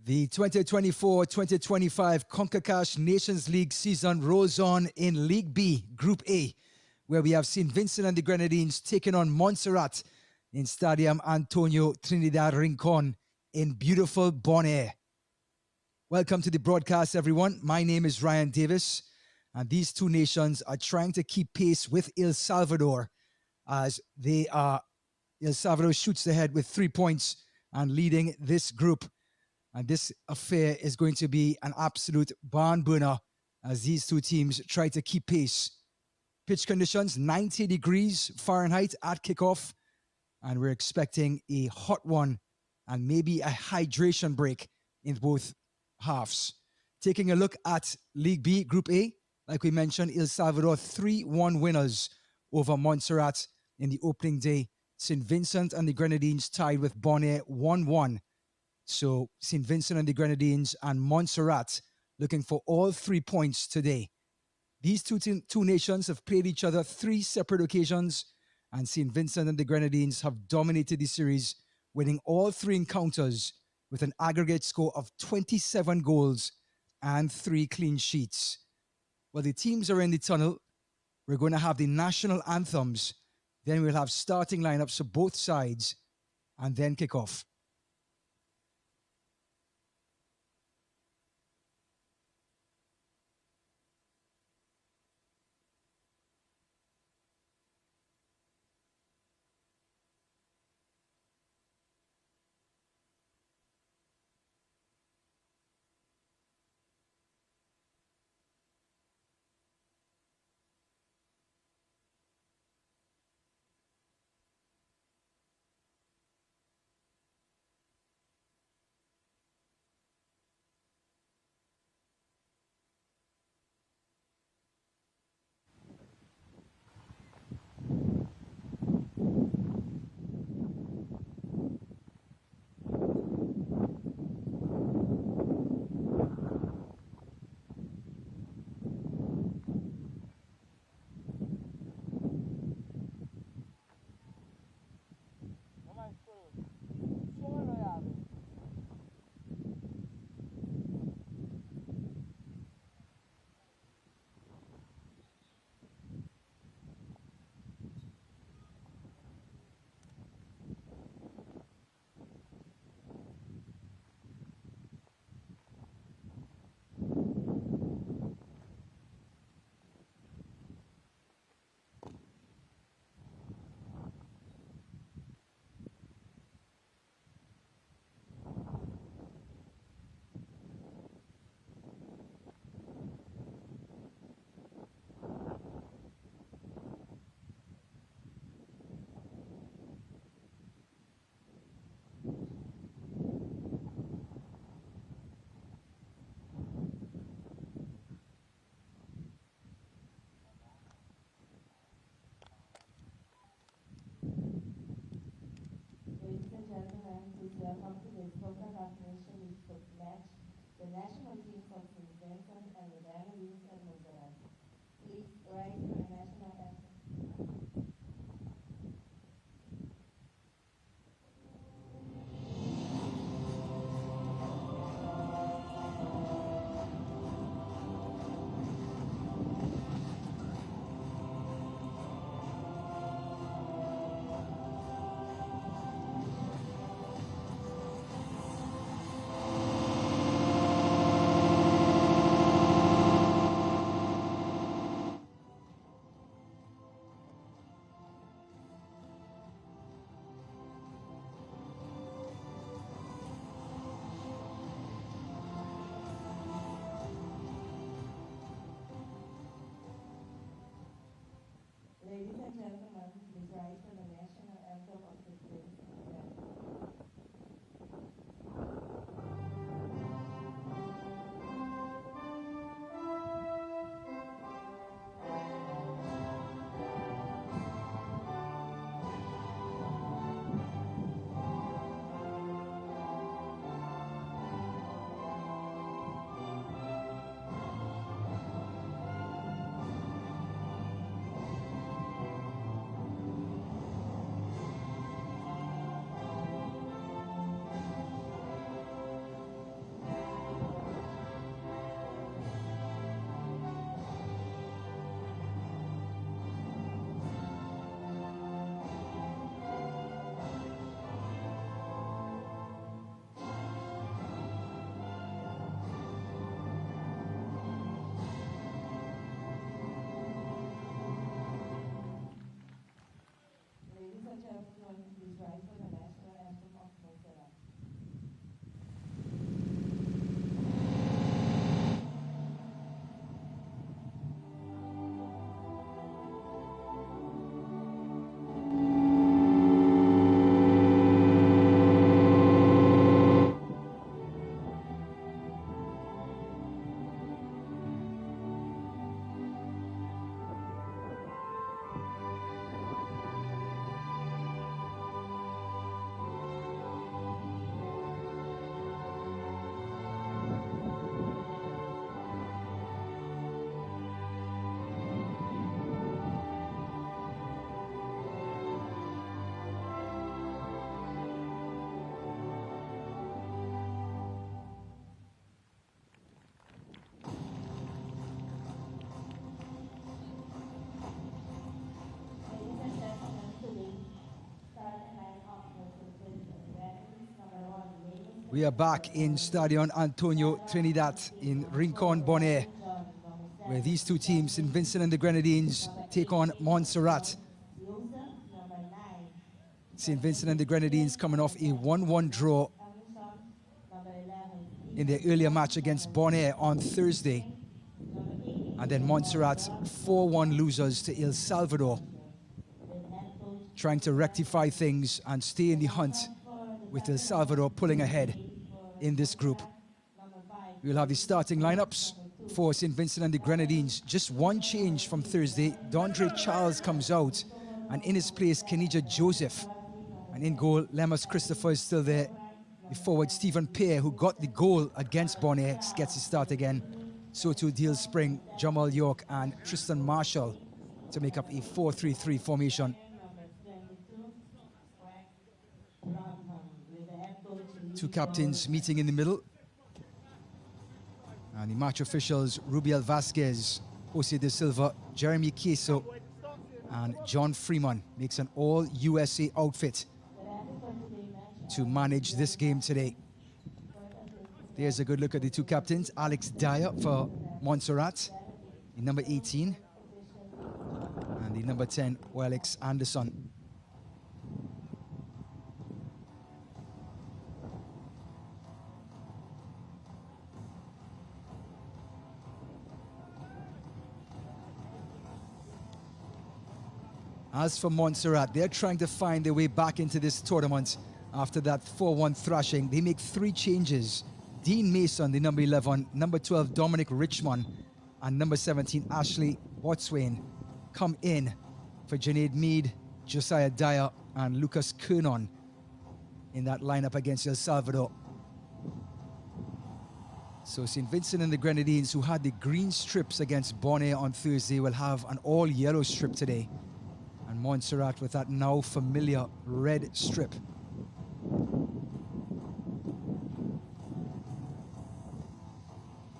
The 2024-2025 Concacaf Nations League season rolls on in League B, Group A, where we have seen Vincent and the Grenadines taking on Montserrat in Stadion Antonio Trinidad Rincon in beautiful Bonaire. Welcome to the broadcast, everyone. My name is Ryan Davis, and these two nations are trying to keep pace with El Salvador as El Salvador shoots ahead with 3 points and leading this group. And this affair is going to be an absolute barn burner as these two teams try to keep pace. Pitch conditions, 90 degrees Fahrenheit at kickoff. And we're expecting a hot one and maybe a hydration break in both halves. Taking a look at League B, Group A, like we mentioned, El Salvador 3-1 winners over Montserrat in the opening day. St. Vincent and the Grenadines tied with Bonaire 1-1. So St. Vincent and the Grenadines and Montserrat looking for all 3 points today. These two nations have played each other 3 separate occasions, and St. Vincent and the Grenadines have dominated the series, winning all 3 encounters with an aggregate score of 27 goals and 3 clean sheets. While the teams are in the tunnel, we're going to have the national anthems, then we'll have starting lineups for both sides, and then kick off. Welcome to this Concacaf Nations League match, the national teams of St. Vincent and the Grenadines and Montserrat. Please rise for the national anthem. Ladies and gentlemen, please rise for the national anthem of St. Vincent and the Grenadines. We are back in Stadion Antonio Trenidat in Rincon, Bonaire, where these two teams, St. Vincent and the Grenadines, take on Montserrat. St. Vincent and the Grenadines coming off a 1-1 draw in their earlier match against Bonaire on Thursday. And then Montserrat 4-1 losers to El Salvador, trying to rectify things and stay in the hunt, with El Salvador pulling ahead in this group. We'll have the starting lineups for St. Vincent and the Grenadines. Just one change from Thursday. Dondre Charles comes out, and in his place, Kenija Joseph. And in goal, Lemus Christopher is still there. The forward, Stephen Pear, who got the goal against Bonaire, gets his start again. So too Deal Spring, Jamal York, and Tristan Marshall to make up a 4-3-3 formation. Two captains meeting in the middle. And the match officials, Rubiel Vasquez, Jose de Silva, Jeremy Queso, and John Freeman, makes an all-USA outfit to manage this game today. There's a good look at the two captains. Alex Dyer for Montserrat, the number 18, and the number 10, Alex Anderson. As for Montserrat, they're trying to find their way back into this tournament after that 4-1 thrashing. They make three changes. Dean Mason, the number 11, number 12, Dominic Richmond, and number 17, Ashley Botswain, come in for Junaid Mead, Josiah Dyer, and Lucas Kernon in that lineup against El Salvador. So St. Vincent and the Grenadines, who had the green strips against Bonaire on Thursday, will have an all-yellow strip today. And Montserrat with that now familiar red strip.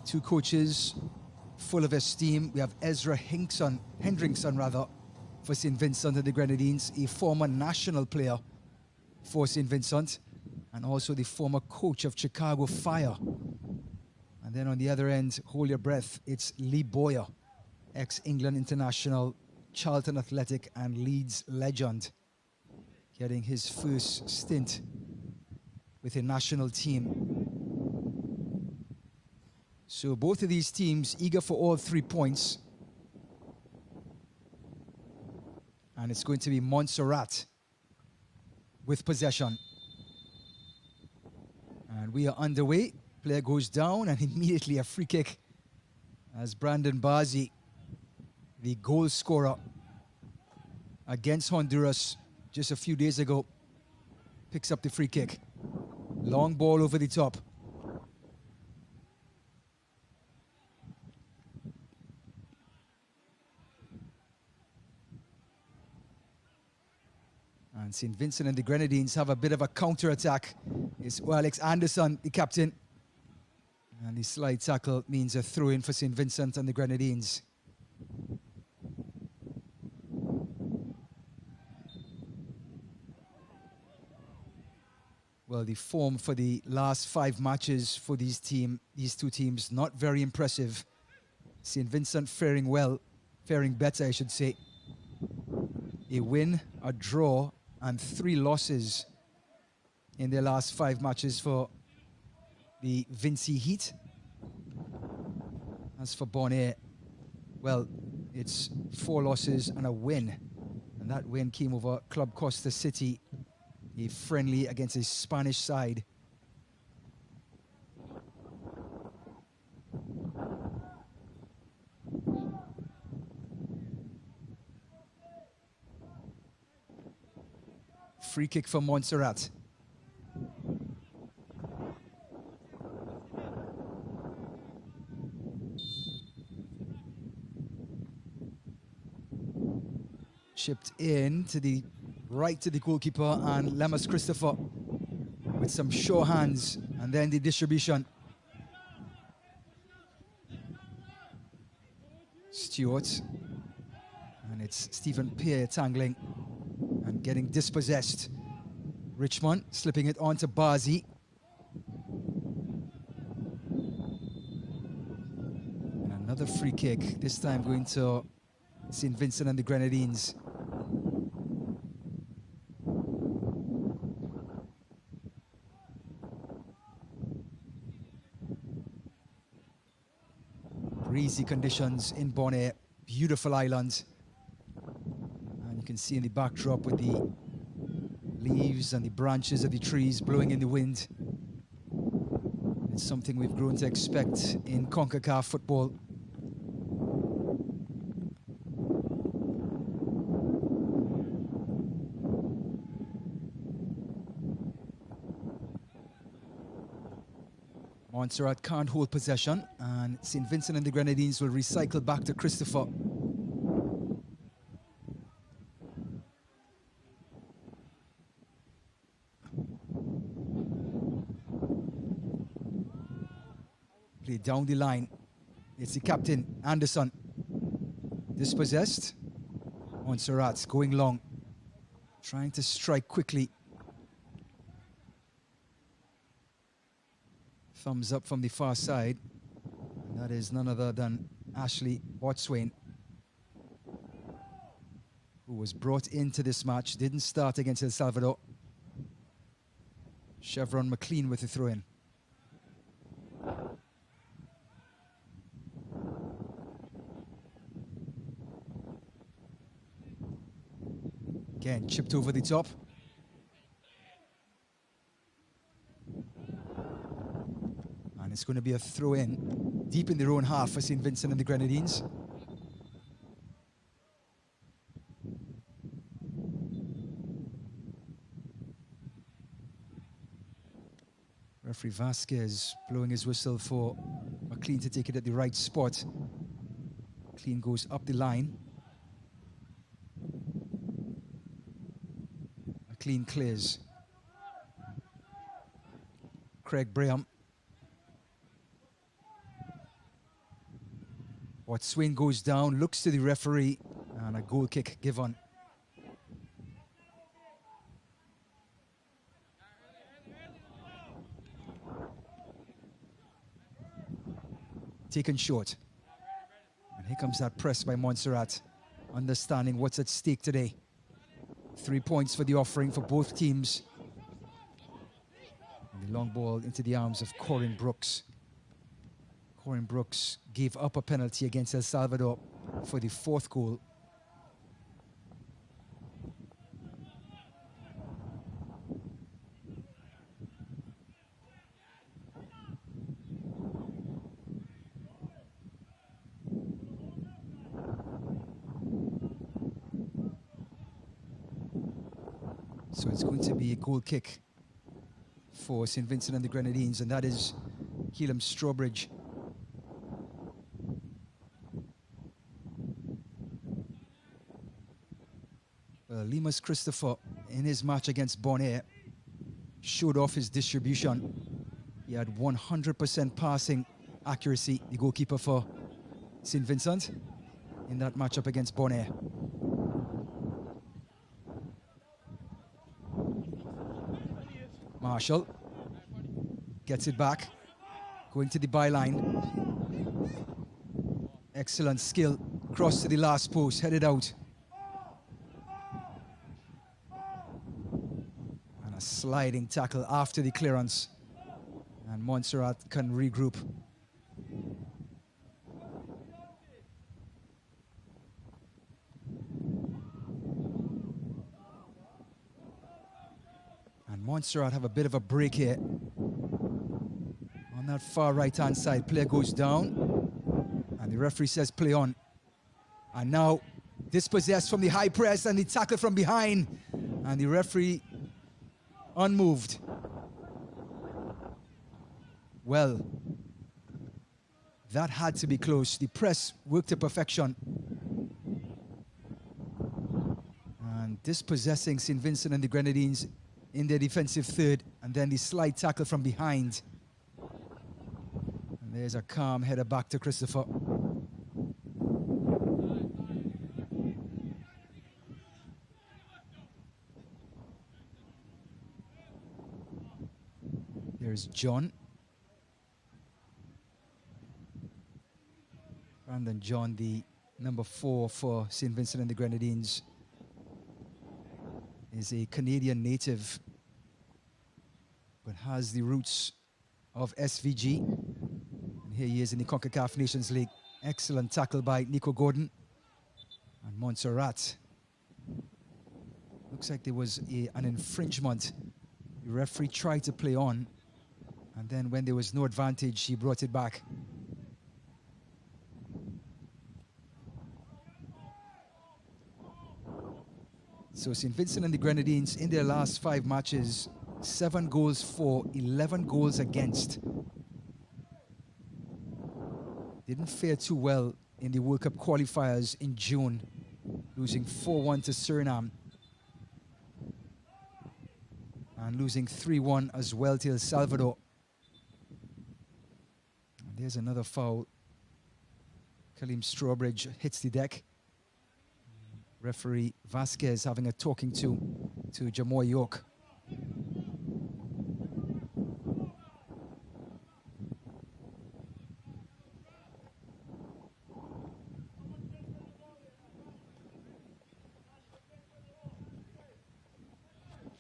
Two coaches full of esteem. We have Ezra Hendrickson for St. Vincent and the Grenadines, a former national player for St. Vincent, and also the former coach of Chicago Fire. And then on the other end, hold your breath, it's Lee Boyer, ex-England international, Charlton Athletic and Leeds legend, getting his first stint with a national team. So both of these teams eager for all 3 points. And it's going to be Montserrat with possession. And we are underway. Player goes down and immediately a free kick as Brandon Bazi, the goal scorer against Honduras just a few days ago, picks up the free kick. Long ball over the top. And St. Vincent and the Grenadines have a bit of a counter-attack. It's Alex Anderson, the captain. And the slide tackle means a throw-in for St. Vincent and the Grenadines. Well, the form for the last 5 matches for these two teams, not very impressive. St. Vincent faring better, I should say. A win, a draw, and 3 losses in their last 5 matches for the Vinci Heat. As for Bonaire, well, it's 4 losses and a win. And that win came over Club Costa City, a friendly against a Spanish side. Free kick for Montserrat. Chipped in to the right to the goalkeeper, and Lemus Christopher with some sure hands, and then the distribution. Stewart, and it's Stephen Pear tangling and getting dispossessed. Richmond slipping it on to Bazi. free kick, this time going to St. Vincent and the Grenadines. Breezy conditions in Bonaire, beautiful island. And you can see in the backdrop with the leaves and the branches of the trees blowing in the wind. It's something we've grown to expect in Concacaf football. Montserrat can't hold possession, and St. Vincent and the Grenadines will recycle back to Christopher. Play down the line. It's the captain, Anderson. Dispossessed. Montserrat going long. Trying to strike quickly. Thumbs up from the far side. And that is none other than Ashley Botswain, who was brought into this match, didn't start against El Salvador. Chevron McLean with the throw-in. Again, chipped over the top. And it's going to be a throw-in deep in their own half for St. Vincent and the Grenadines. Referee Vasquez blowing his whistle for McLean to take it at the right spot. McLean goes up the line. McLean clears. Craig Braham. Botswain goes down, looks to the referee, and a goal kick given. Taken short. And here comes that press by Montserrat, understanding what's at stake today. 3 points for the offering for both teams. And the long ball into the arms of Corin Brooks. Corin Brooks gave up a penalty against El Salvador for the 4th goal. So it's going to be a goal kick for St. Vincent and the Grenadines, and that is Keelam Strawbridge. Limas Christopher, in his match against Bonaire, showed off his distribution. He had 100% passing accuracy, the goalkeeper for St. Vincent, in that matchup against Bonaire. Marshall gets it back, going to the byline. Excellent skill, cross to the last post, headed out. And a sliding tackle after the clearance. And Montserrat can regroup. Montserrat have a bit of a break here. On that far right-hand side, player goes down, and the referee says play on. And now dispossessed from the high press and the tackle from behind, and the referee unmoved. Well, that had to be close. The press worked to perfection. And dispossessing St. Vincent and the Grenadines in their defensive third, and then the slide tackle from behind. And there's a calm header back to Christopher. There's John. Brandon And John, the number 4 for St. Vincent and the Grenadines, is a Canadian native, but has the roots of SVG. And here he is in the Concacaf Nations League. Excellent tackle by Nico Gordon. And Montserrat. Looks like there was an infringement. The referee tried to play on, and then when there was no advantage, he brought it back. So St. Vincent and the Grenadines, in their last 5 matches, 7 goals for, 11 goals against. Didn't fare too well in the World Cup qualifiers in June, losing 4-1 to Suriname. And losing 3-1 as well to El Salvador. And there's another foul. Kaleem Strawbridge hits the deck. Referee Vasquez having a talking to Jamoy York.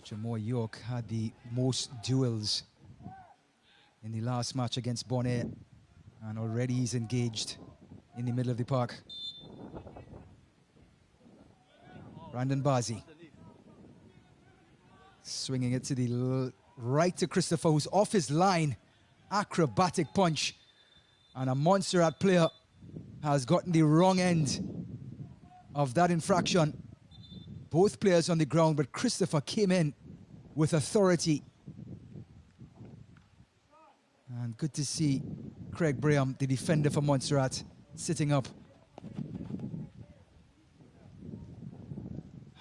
Jamoy York had the most duels in the last match against Bonaire, and already he's engaged in the middle of the park. Brandon Bazi swinging it to the right to Christopher, who's off his line. Acrobatic punch, and a Montserrat player has gotten the wrong end of that infraction. Both players on the ground, but Christopher came in with authority. And good to see Craig Braham, the defender for Montserrat, sitting up.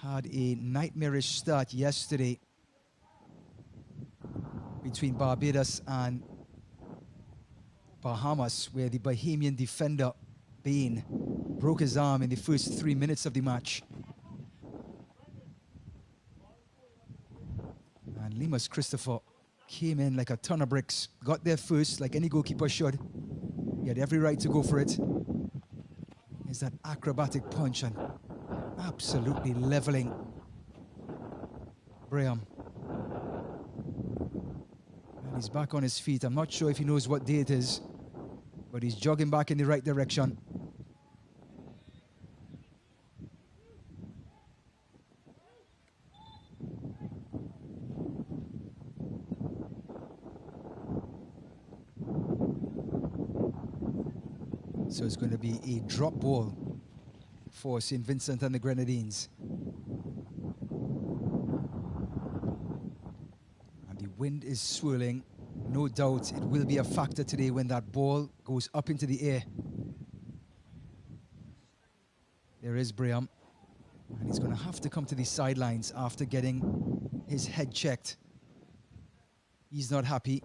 Had a nightmarish start yesterday between Barbados and Bahamas, where the Bahamian defender, Bain, broke his arm in the first 3 minutes of the match. And Limas Christopher came in like a ton of bricks, got there first, like any goalkeeper should. He had every right to go for it. There's that acrobatic punch and absolutely leveling Braham. And he's back on his feet. I'm not sure if he knows what day it is, but he's jogging back in the right direction. So it's going to be a drop ball for St. Vincent and the Grenadines. And the wind is swirling. No doubt it will be a factor today when that ball goes up into the air. There is Braham. And he's going to have to come to the sidelines after getting his head checked. He's not happy,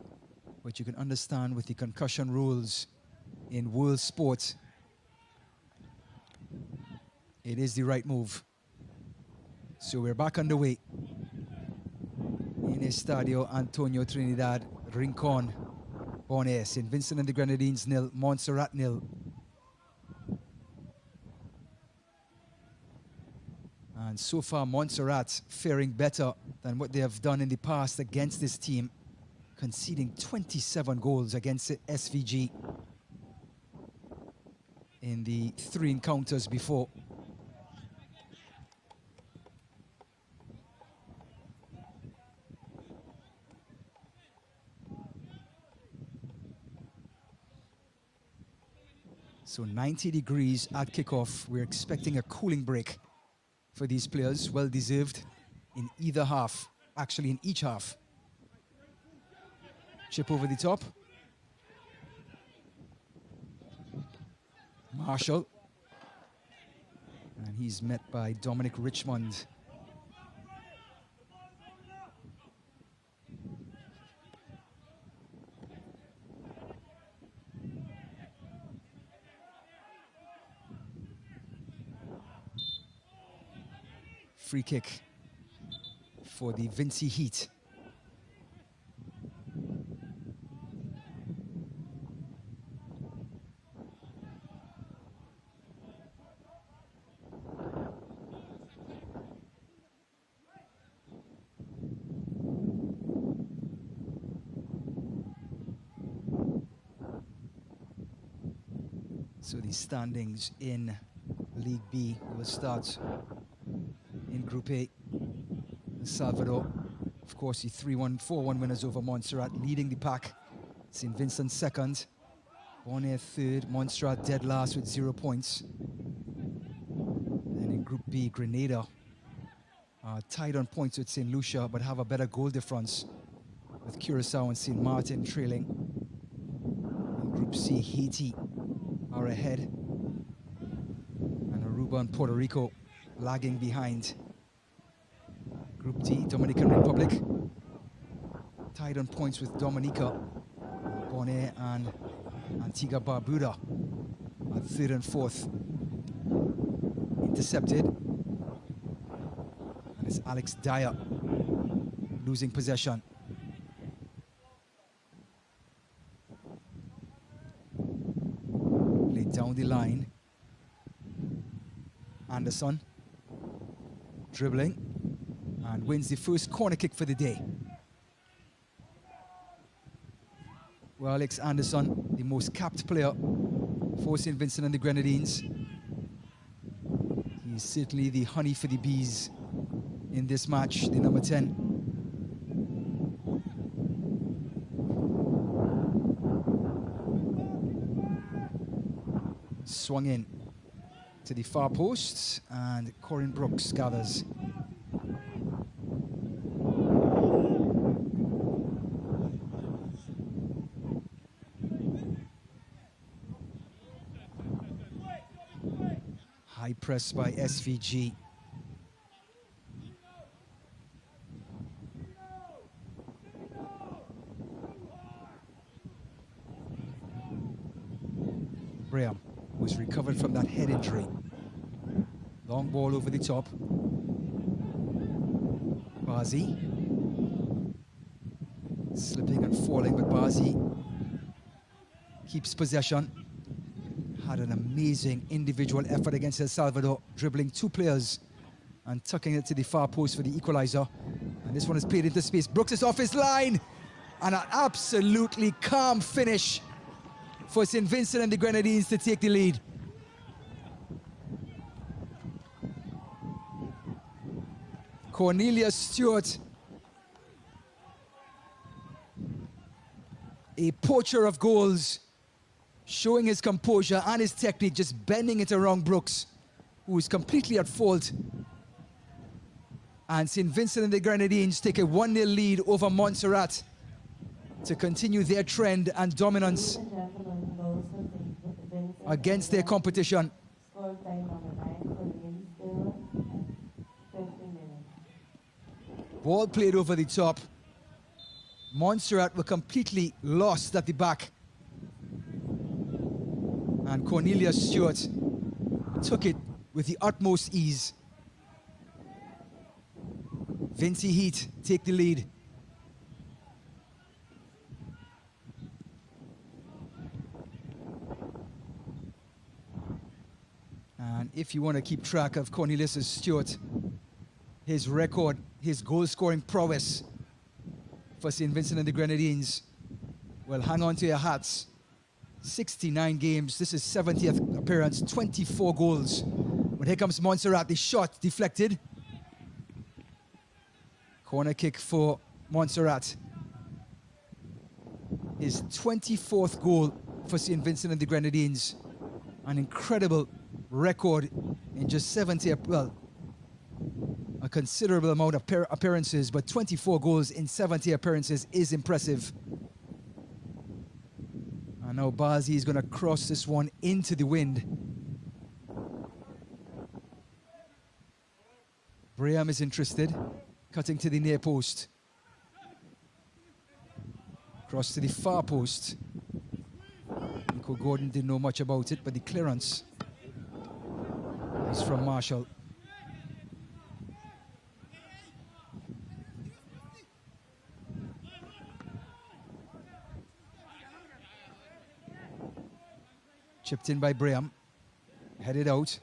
but you can understand with the concussion rules in world sport, it is the right move. So we're back underway in Estadio Antonio Trinidad, Rincon, Bonaire. St. Vincent and the Grenadines 0, Montserrat 0. And so far Montserrat faring better than what they have done in the past against this team, conceding 27 goals against SVG in the 3 encounters before. So 90 degrees at kickoff. We're expecting a cooling break for these players, well deserved in either half, actually in each half. Chip over the top. Marshall. And he's met by Dominic Richmond. Free kick for the Vinci Heat. So the standings in League B will start in Group A. El Salvador, of course, the 3-1, 4-1 winners over Montserrat, leading the pack. St. Vincent second, Bonaire third, Montserrat dead last with 0 points. And in Group B, Grenada are tied on points with St. Lucia, but have a better goal difference, with Curacao and St. Martin trailing. In Group C, Haiti are ahead, and Aruba and Puerto Rico lagging behind. Group D, Dominican Republic tied on points with Dominica, Bonaire and Antigua Barbuda are third and fourth. Intercepted, and it's Alex Dyer losing possession. Laid down the line. Anderson dribbling and wins the first corner kick for the day. Well, Alex Anderson, the most capped player for St. Vincent and the Grenadines. He's certainly the honey for the bees in this match, the number 10. Swung in to the far post, and Corin Brooks gathers. High press by SVG. Braham was recovered from that head injury. Long ball over the top. Bazi slipping and falling, but Bazi keeps possession. Had an amazing individual effort against El Salvador, dribbling 2 players and tucking it to the far post for the equalizer. And this one is played into space. Brooks is off his line, and an absolutely calm finish for St. Vincent and the Grenadines to take the lead. Cornelius Stewart, a poacher of goals, showing his composure and his technique, just bending it around Brooks, who is completely at fault. And St. Vincent and the Grenadines take a 1-0 lead over Montserrat to continue their trend and dominance against their competition. Scored by number 9, Cornelius Stewart, 15 minutes. Ball played over the top. Montserrat were completely lost at the back. And Cornelius Stewart took it with the utmost ease. Vincy Heat take the lead. And if you want to keep track of Cornelius Stewart, his record, his goal-scoring prowess for St. Vincent and the Grenadines, well, hang on to your hats. 69 games, this is 70th appearance, 24 goals. But here comes Montserrat, the shot deflected. Corner kick for Montserrat. His 24th goal for St. Vincent and the Grenadines. An incredible record in just 70, well, a considerable amount of appearances, but 24 goals in 70 appearances is impressive. And now Bazi is going to cross this one into the wind. Braham is interested, cutting to the near post. Cross to the far post. Nico Gordon didn't know much about it, but the clearance is from Marshall. Chipped in by Braham, headed out.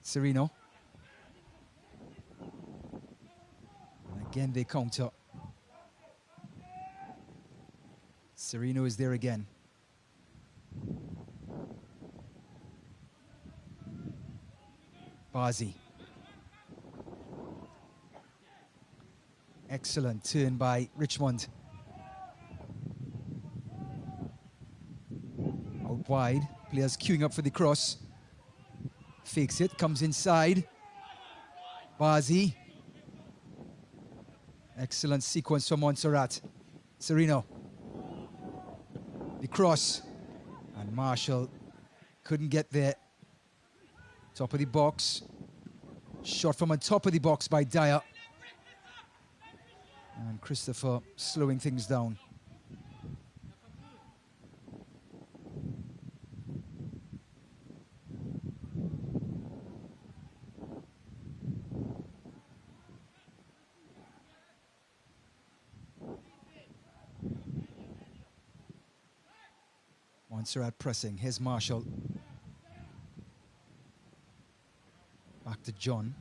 Sereno. And again they counter. Serino is there again. Bazi. Excellent turn by Richmond. Out wide, players queuing up for the cross. Fakes it, comes inside. Bazi. Excellent sequence from Montserrat. Serino. The cross. And Marshall couldn't get there. Top of the box. Shot from on top of the box by Dyer. And Christopher slowing things down. Montserrat pressing. Here's Marshall. Back to John.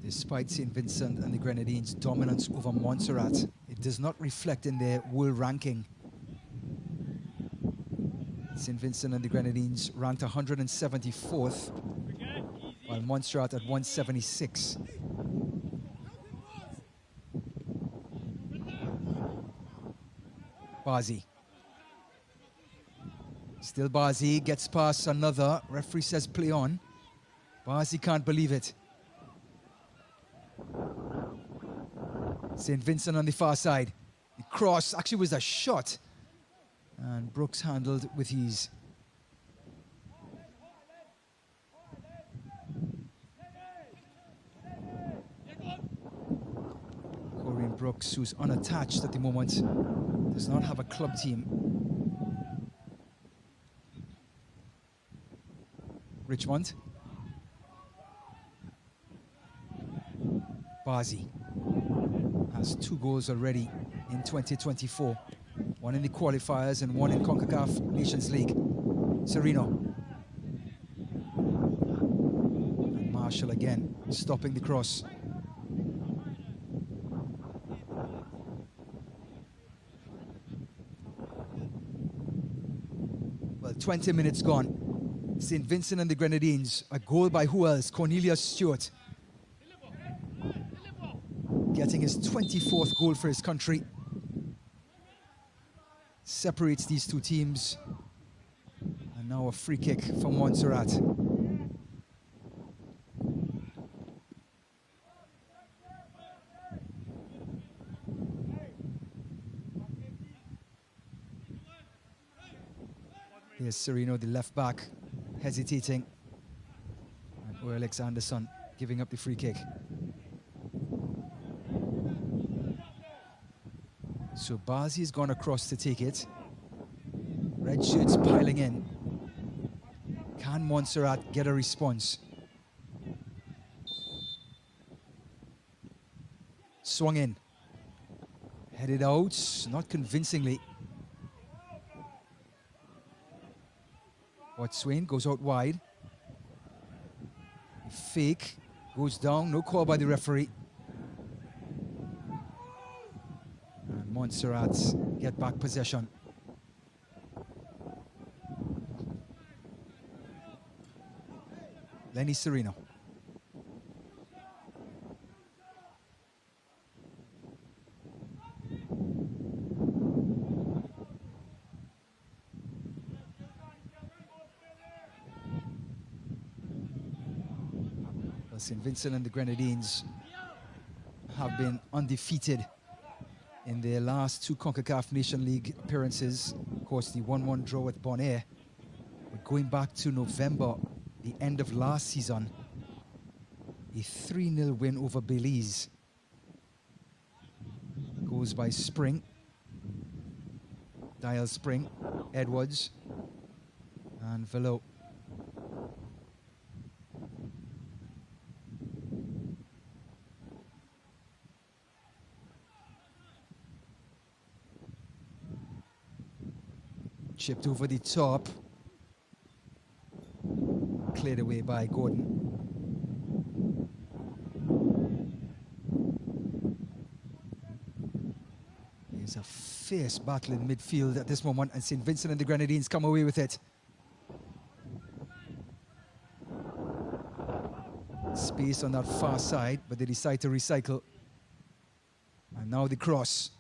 Despite St. Vincent and the Grenadines' dominance over Montserrat, it does not reflect in their world ranking. St. Vincent and the Grenadines ranked 174th, while Montserrat at 176. Bazi. Still Bazi, gets past another. Referee says play on. Bazi can't believe it. St. Vincent on the far side. The cross actually was a shot. And Brooks handled with ease. Corrine Brooks, who's unattached at the moment, does not have a club team. Richmond. Bazi has 2 goals already in 2024. 1 in the qualifiers and 1 in Concacaf Nations League. Serino. And Marshall again, stopping the cross. Well, 20 minutes gone. St. Vincent and the Grenadines, a goal by who else? Cornelius Stewart. Getting his 24th goal for his country. Separates these two teams. And now a free kick from Montserrat. Here's Serino, the left back, hesitating. And Alex Anderson giving up the free kick. So Bazi's gone across to take it. Red shirts piling in. Can Montserrat get a response? Swung in. Headed out, not convincingly. Swain goes out wide. Fake, goes down, no call by the referee. And Montserrat get back possession. Lenny Serino. St. Vincent and the Grenadines have been undefeated in their last 2 CONCACAF Nation League appearances. Of course, the 1-1 draw with Bonaire. But going back to November, the end of last season, a 3-0 win over Belize. Goes by Spring. Dial Spring, Edwards, and Velo. Chipped over the top. Cleared away by Gordon. There's a fierce battle in midfield at this moment, and St. Vincent and the Grenadines come away with it. Space on that far side, but they decide to recycle. And now the cross.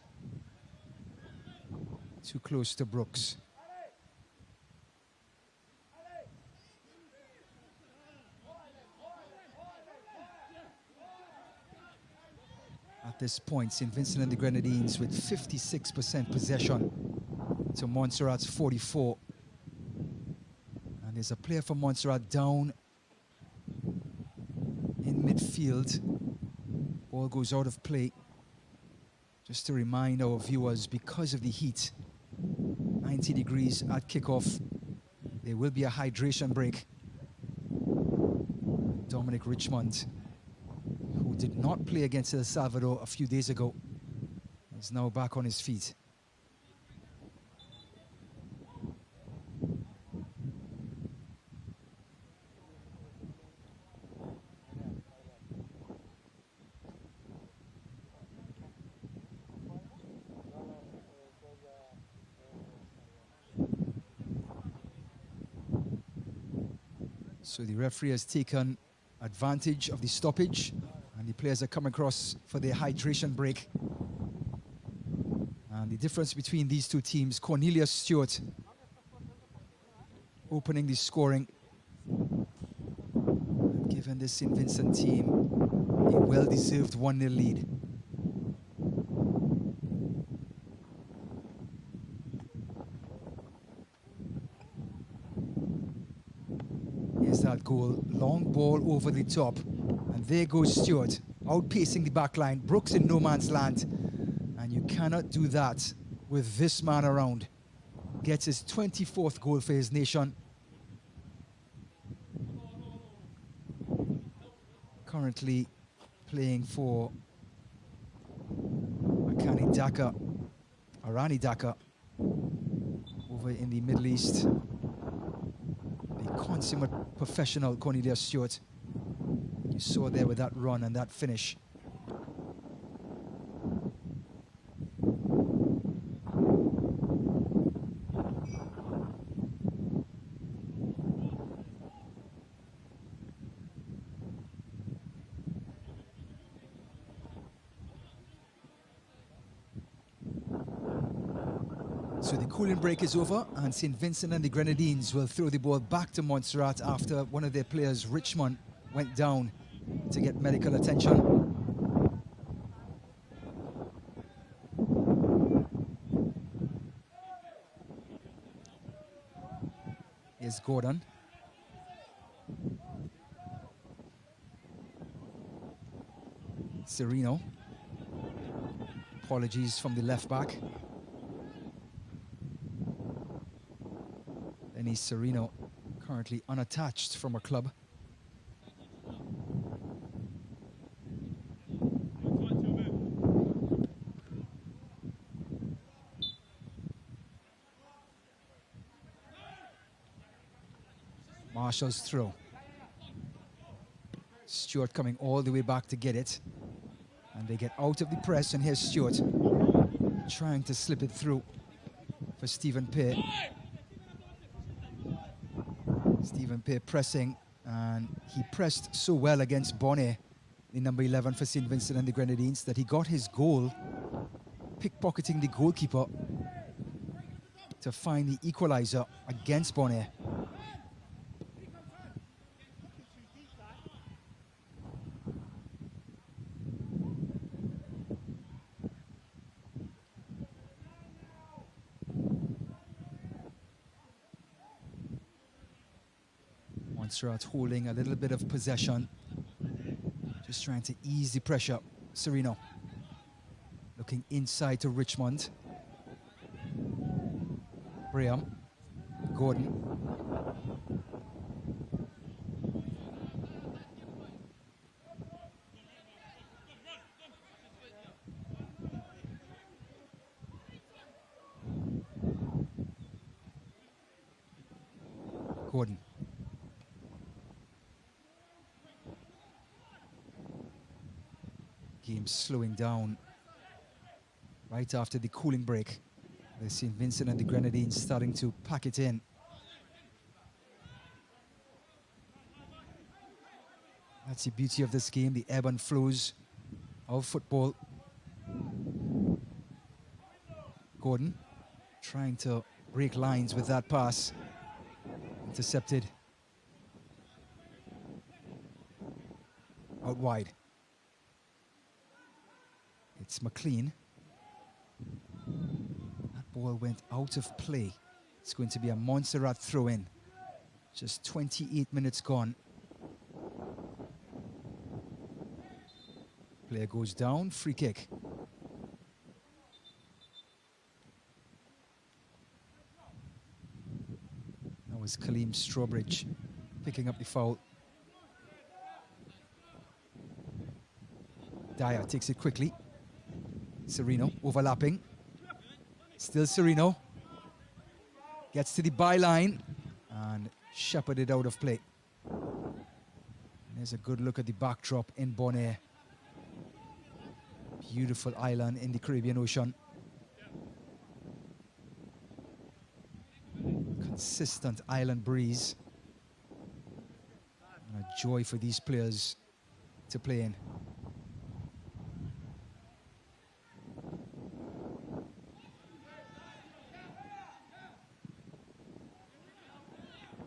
Too close to Brooks. At this point, St. Vincent and the Grenadines with 56% possession to Montserrat's 44. And there's a player for Montserrat down in midfield. Ball goes out of play. Just to remind our viewers, because of the heat, 90 degrees at kickoff, there will be a hydration break. Dominic Richmond, who did not play against El Salvador a few days ago, is now back on his feet. So the referee has taken advantage of the stoppage, and the players are coming across for their hydration break. And the difference between these two teams, Cornelius Stewart opening the scoring, and giving the St. Vincent team a well-deserved 1-0 lead. Here's that goal, long ball over the top, and there goes Stewart, outpacing the back line. Brooks in no man's land, and you cannot do that with this man around. Gets his 24th goal for his nation. Currently playing for Arani Dhaka over in the Middle East. The consummate professional Cornelius Stewart. You saw there with that run and that finish. So the cooling break is over, and St. Vincent and the Grenadines will throw the ball back to Montserrat after one of their players, Richmond, went down to get medical attention. Here's Gordon. Sereno. Apologies from the left back. Dennis Sereno, currently unattached from a club. Marshall's throw. Stewart coming all the way back to get it. And they get out of the press, and here's Stewart trying to slip it through for Stephen Pear. Stephen Pear pressing, and he pressed so well against Bonnet, the number 11 for St. Vincent and the Grenadines, that he got his goal, pickpocketing the goalkeeper to find the equalizer against Bonnet. Montserrat holding a little bit of possession, just trying to ease the pressure. Sereno looking inside to Richmond. Briam, Gordon. Gordon. Game slowing down right after the cooling break. They've seen Vincent and the Grenadines starting to pack it in. That's the beauty of this game, the ebb and flows of football. Gordon trying to break lines with that pass. Intercepted. Out wide. It's McLean. That ball went out of play. It's going to be a Montserrat throw-in. Just 28 minutes gone. Player goes down, free kick. That was Kaleem Strawbridge picking up the foul. Dyer takes it quickly. Serino overlapping. Still Serino. Gets to the byline and shepherded out of play. And there's a good look at the backdrop in Bonaire. Beautiful island in the Caribbean Ocean. Consistent island breeze. And a joy for these players to play in.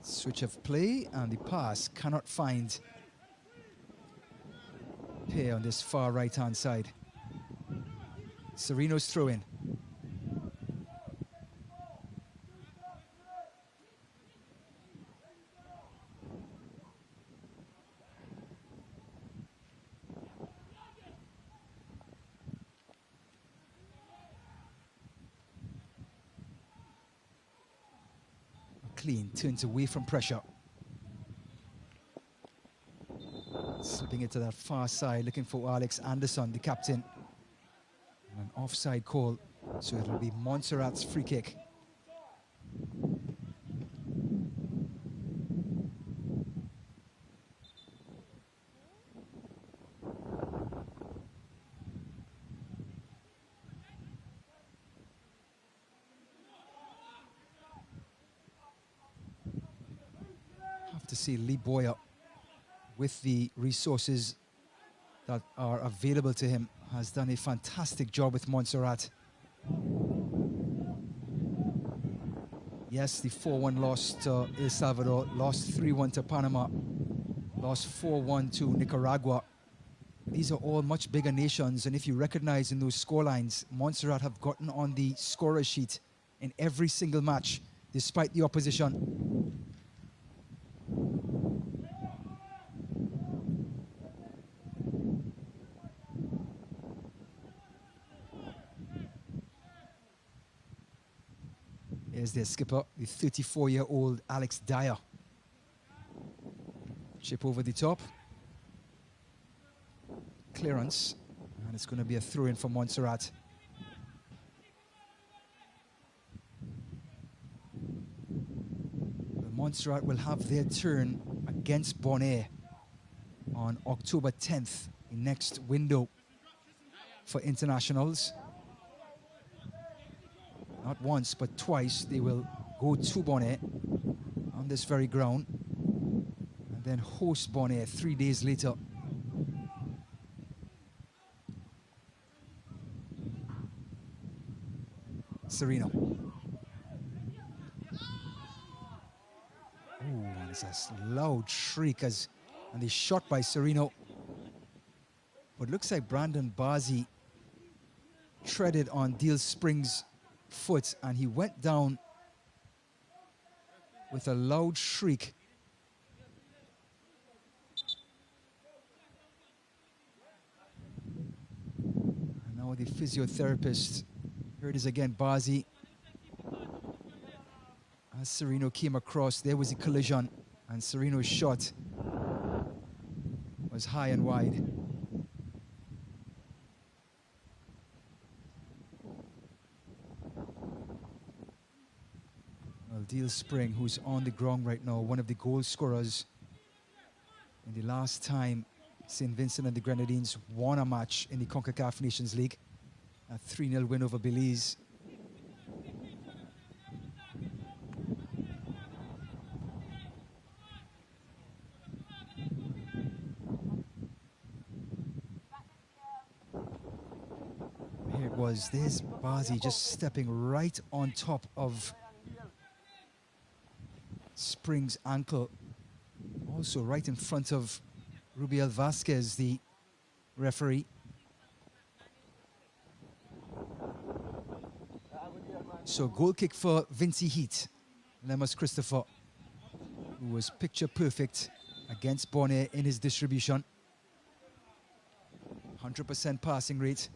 Switch of play, and the pass cannot find pair on this far right-hand side. Serino's throw-in. McLean turns away from pressure. Slipping it to that far side, looking for Alex Anderson, the captain. An offside call, so it'll be Montserrat's free kick. Have to see Lee Boyer, with the resources that are available to him, has done a fantastic job with Montserrat. Yes, the 4-1 loss to El Salvador, lost 3-1 to Panama, lost 4-1 to Nicaragua. These are all much bigger nations, and if you recognize in those scorelines, Montserrat have gotten on the scorer sheet in every single match, despite the opposition. Here's their skipper, the 34-year-old Alex Dyer. Chip over the top. Clearance. And it's going to be a throw-in for Montserrat. Well, Montserrat will have their turn against Bonaire on October 10th, the next window for internationals. Not once, but twice, they will go to Bonaire on this very ground and then host Bonaire 3 days later. Serino. Ooh, it's a loud shriek and the shot by Serino. But looks like Brandon Bazi treaded on Deal Springs' foot and he went down with a loud shriek. And now the physiotherapist, here it is again, Bazi. As Serino came across, there was a collision and Serino's shot was high and wide. Deal Spring, who's on the ground right now, one of the goal scorers. And the last time St. Vincent and the Grenadines won a match in the Concacaf Nations League. A 3-0 win over Belize. Here it was. There's Bazi just stepping right on top of Spring's ankle. Also right in front of Rubiel Vasquez, the referee. So goal kick for Vinci Heat. Lemus Christopher, who was picture perfect against Bonaire in his distribution. 100% passing rate.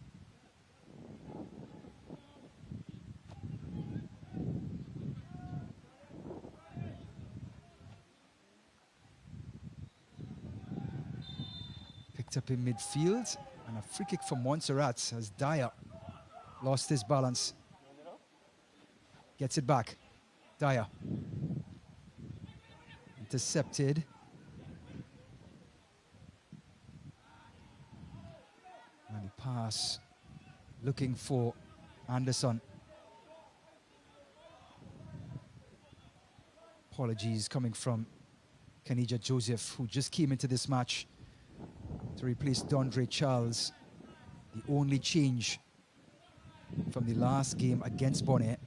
Picked up in midfield, and a free kick for Montserrat as Dyer lost his balance. Gets it back. Dyer. Intercepted. And the pass looking for Anderson. Apologies coming from Kenija Joseph, who just came into this match to replace Dondre Charles. The only change from the last game against Bonaire.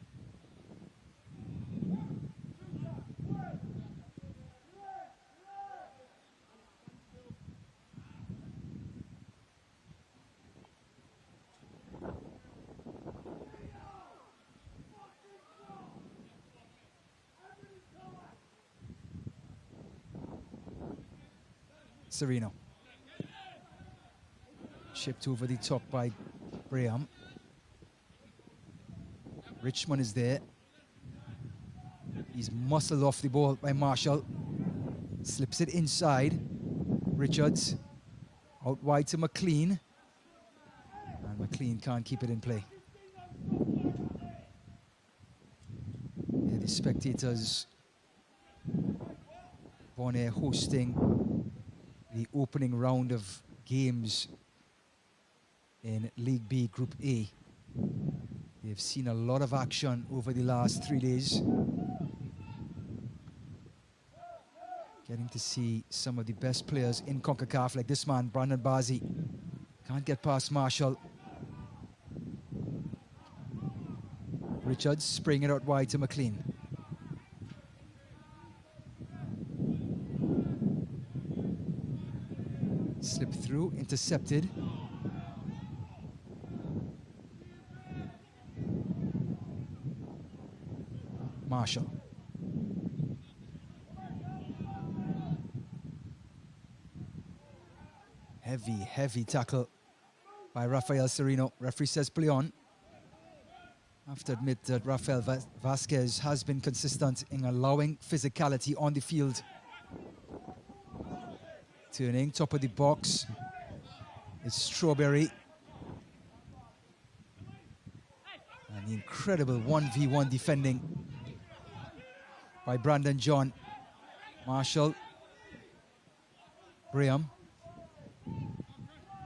Sereno. Chipped over the top by Braham. Richmond is there. He's muscled off the ball by Marshall. Slips it inside. Richards out wide to McLean. And McLean can't keep it in play. Yeah, the spectators, Bonaire hosting the opening round of games in League B Group A. They've seen a lot of action over the last 3 days. Getting to see some of the best players in Concacaf, like this man, Brandon Bazi. Can't get past Marshall. Richards spraying it out wide to McLean. Slipped through, intercepted. Marshall. Heavy tackle by Rafael Sereno. Referee says play on. I have to admit that Rafael Vasquez has been consistent in allowing physicality on the field. Turning, top of the box. It's Strawberry. And the incredible 1v1 defending by Brandon John. Marshall. Braham.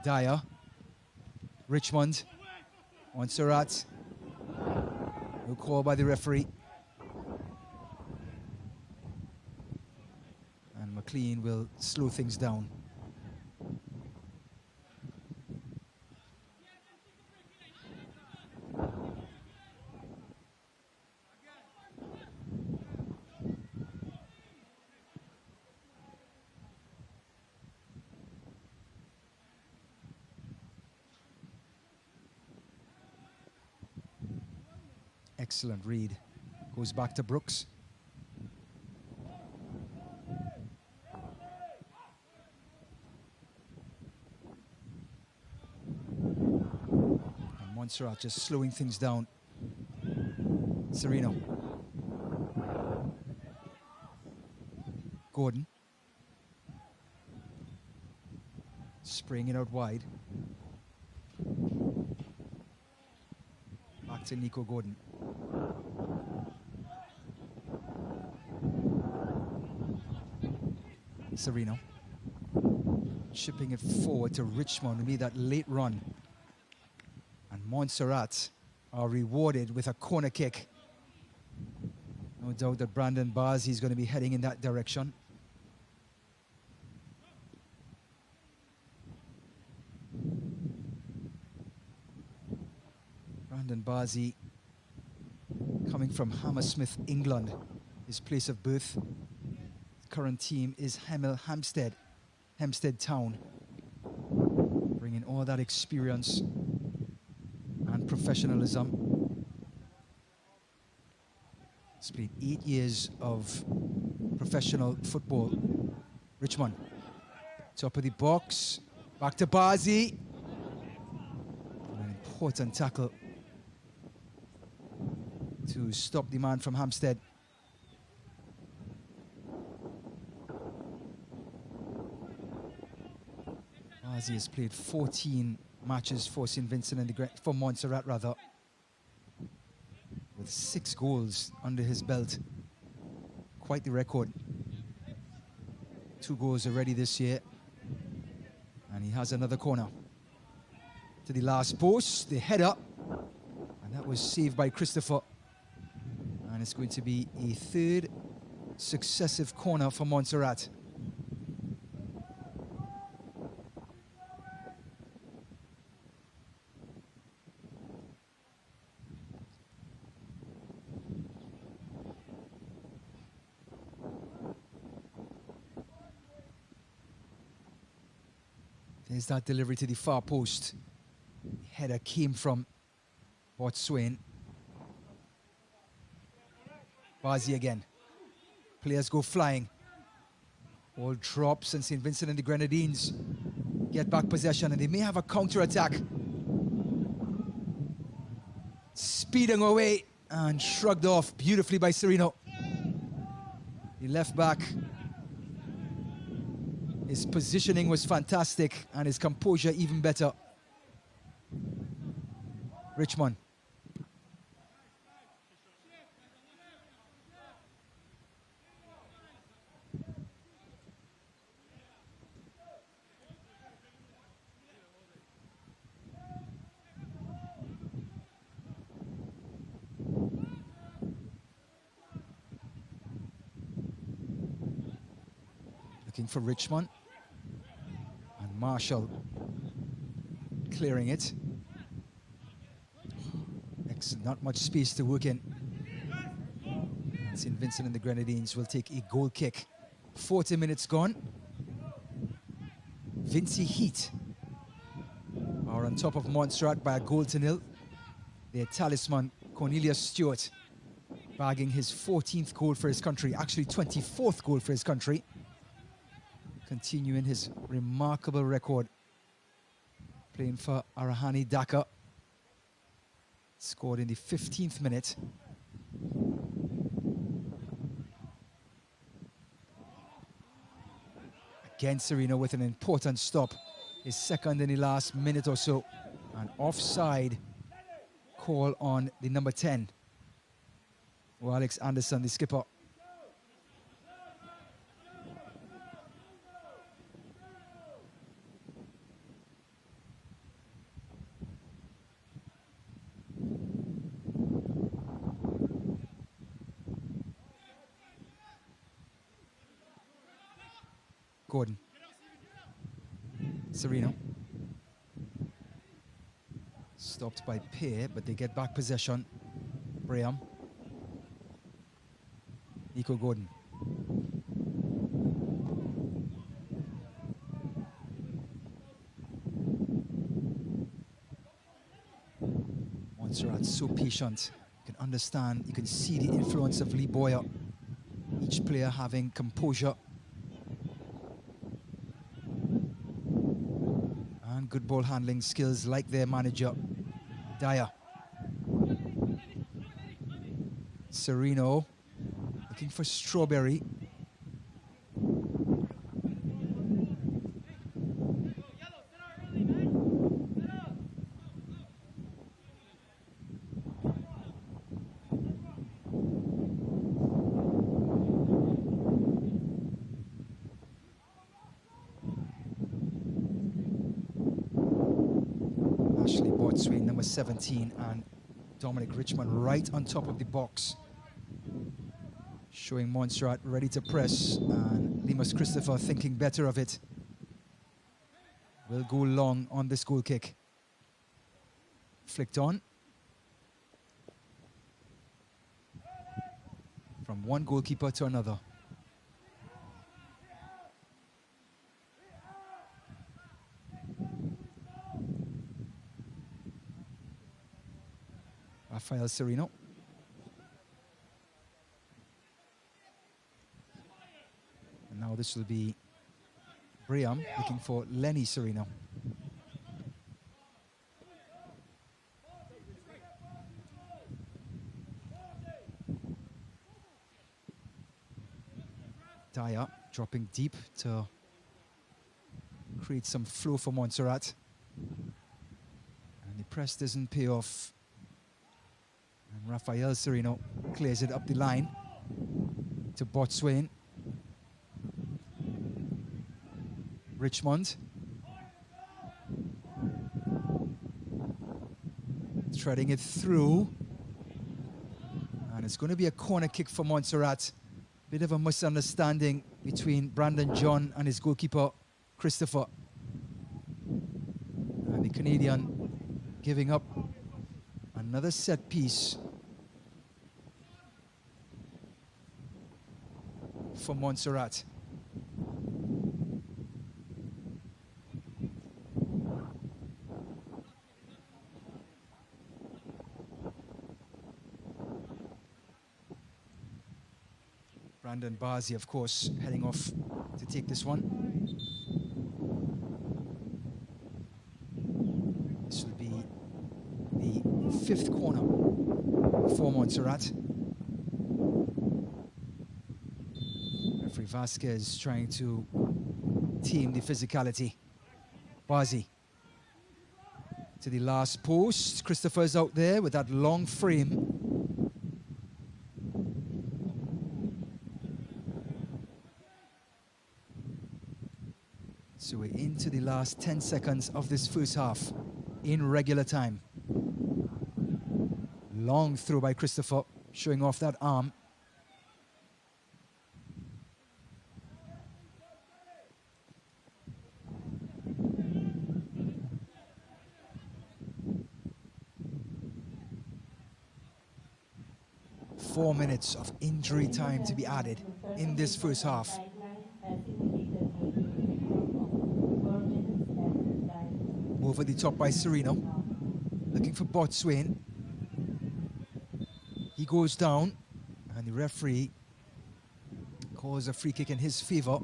Dyer. Richmond. Montserrat. No call by the referee. And McLean will slow things down. Excellent read. Goes back to Brooks. And Montserrat just slowing things down. Sereno. Gordon. Spraying it out wide. Back to Nico Gordon. Sereno. Chipping it forward to Richmond. We made that late run. And Montserrat are rewarded with a corner kick. No doubt that Brandon Bazi is going to be heading in that direction. Brandon Bazi, coming from Hammersmith, England, his place of birth. His current team is Hampstead Town. Bringing all that experience and professionalism. He's played 8 years of professional football. Richmond, top of the box, back to Bazi. An important tackle to stop the man from Hampstead. Bazi has played 14 matches for St. Vincent and for Montserrat rather, with 6 goals under his belt. Quite the record. 2 goals already this year, and he has another corner. To the last post, the header, and that was saved by Christopher. And it's going to be a 3rd successive corner for Montserrat. There's that delivery to the far post. The header came from Botswain. Bazi again. Players go flying. All drops, and St. Vincent and the Grenadines get back possession, and they may have a counter-attack. Speeding away and shrugged off beautifully by Serino. The left back. His positioning was fantastic, and his composure even better. Richmond. Looking for Richmond. And Marshall clearing it. Not much space to work in. And St. Vincent and the Grenadines will take a goal kick. 40 minutes gone. Vincy Heat are on top of Montserrat by a 1-0. Their talisman, Cornelius Stewart, bagging his 14th goal for his country, actually 24th goal for his country, continuing his remarkable record, playing for Arahani Dhaka. Scored in the 15th minute. Again, Serino with an important stop. His second in the last minute or so. An offside call on the number 10. Alex Anderson, the skipper. Gordon. Serino. Stopped by Pear, but they get back possession. Braham. Nico Gordon. Montserrat so patient. You can understand, you can see the influence of Lee Boyer. Each player having composure. And good ball handling skills like their manager, Dyer. Serino looking for Strawberry. Botswain, number 17, and Dominic Richmond right on top of the box, showing Montserrat ready to press, and Lemus Christopher thinking better of it. Will go long on this goal kick. Flicked on. From one goalkeeper to another. Rafael Serino. And now this will be Briam looking for Lenny Serino. Dyer dropping deep to create some flow for Montserrat. And the press doesn't pay off. And Rafael Serino clears it up the line to Botswain. Richmond. Threading it through. And it's going to be a corner kick for Montserrat. Bit of a misunderstanding between Brandon John and his goalkeeper, Christopher. And the Canadian giving up another set piece for Montserrat. Brandon Bazi, of course, heading off to take this one. This will be the fifth corner for Montserrat. Referee Vasquez trying to tame the physicality. Bazi to the last post. Christopher's out there with that long frame. So we're into the last 10 seconds of this first half in regular time. Long throw by Christopher, showing off that arm. Four minutes of injury time to be added in this first half. Over the top by Serino, looking for Botswain. He goes down, and the referee calls a free kick in his favor.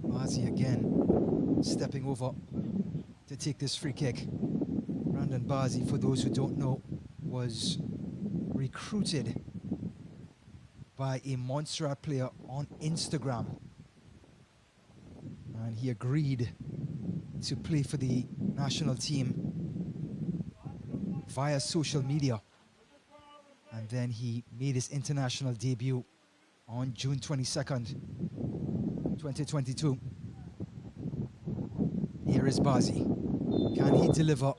Bazi again, stepping over to take this free kick. Brandon Bazi, for those who don't know, was recruited by a Montserrat player on Instagram. And he agreed to play for the national team via social media. And then he made his international debut on June 22nd, 2022. Here is Bazi. Can he deliver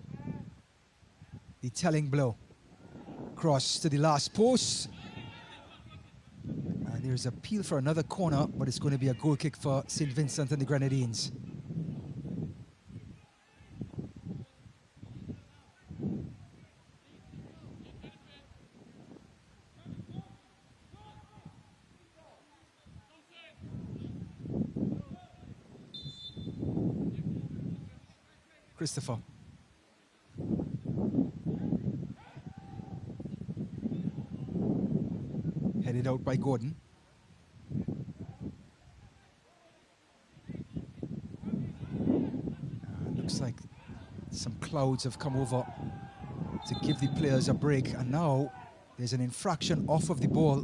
the telling blow? Cross to the last post. And there's an appeal for another corner, but it's going to be a goal kick for St. Vincent and the Grenadines. Christopher. Headed out by Gordon. Looks like some clouds have come over to give the players a break, and now there's an infraction off of the ball.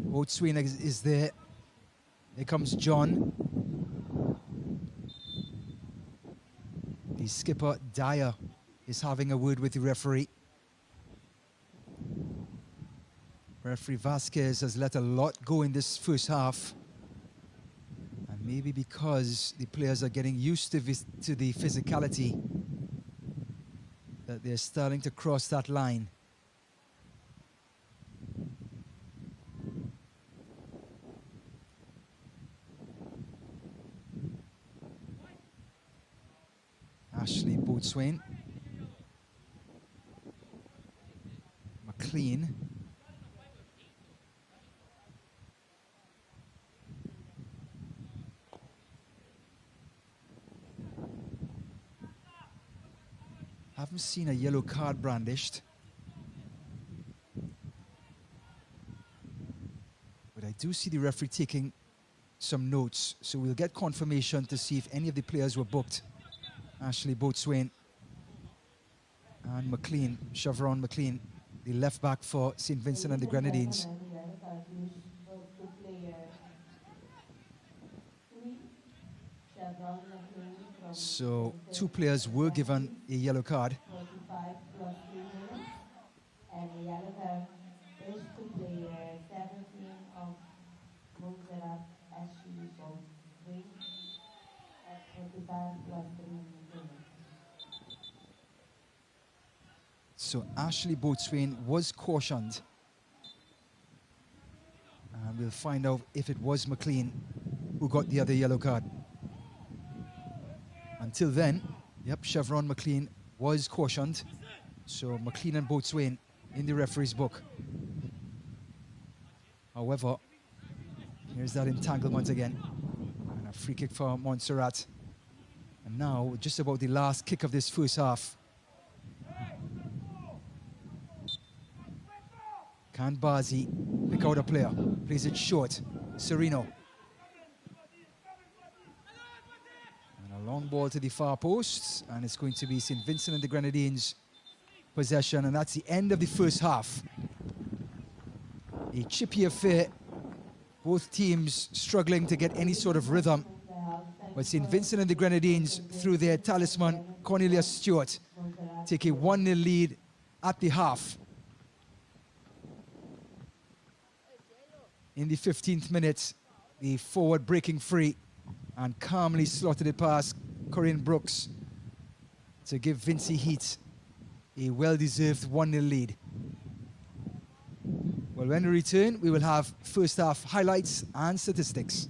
Botswain is there. There comes John. The skipper, Dyer, is having a word with the referee. Referee Vasquez has let a lot go in this first half. Maybe because the players are getting used to the physicality, that they're starting to cross that line. Ashley Boatswain. McLean. Haven't seen a yellow card brandished. But I do see the referee taking some notes, so we'll get confirmation to see if any of the players were booked. Ashley Boatswain and McLean, Chevron McLean, the left back for St. Vincent and the Grenadines. So 2 players were given a yellow card. 45 plus 3 minutes. And the yellow card is to player 17 of Montserrat as she both wing at 45 plus 3 minutes. So Ashley Boatswain was cautioned. And we'll find out if it was McLean who got the other yellow card. Until then, yep, Chevron McLean was cautioned. So McLean and Boatswain in the referee's book. However, here's that entanglement again. And a free kick for Montserrat. And now, just about the last kick of this first half. Can Bazi pick out a player? Plays it short. Sereno. And a long ball to the far post. And it's going to be St. Vincent and the Grenadines possession. And that's the end of the first half. A chippy affair. Both teams struggling to get any sort of rhythm. But St. Vincent and the Grenadines, through their talisman, Cornelius Stewart, take a 1-0 lead at the half. In the 15th minute, the forward breaking free and calmly slotted it past Corinne Brooks to give Vincy Heat a well-deserved 1-0 lead. Well, when we return, we will have first half highlights and statistics.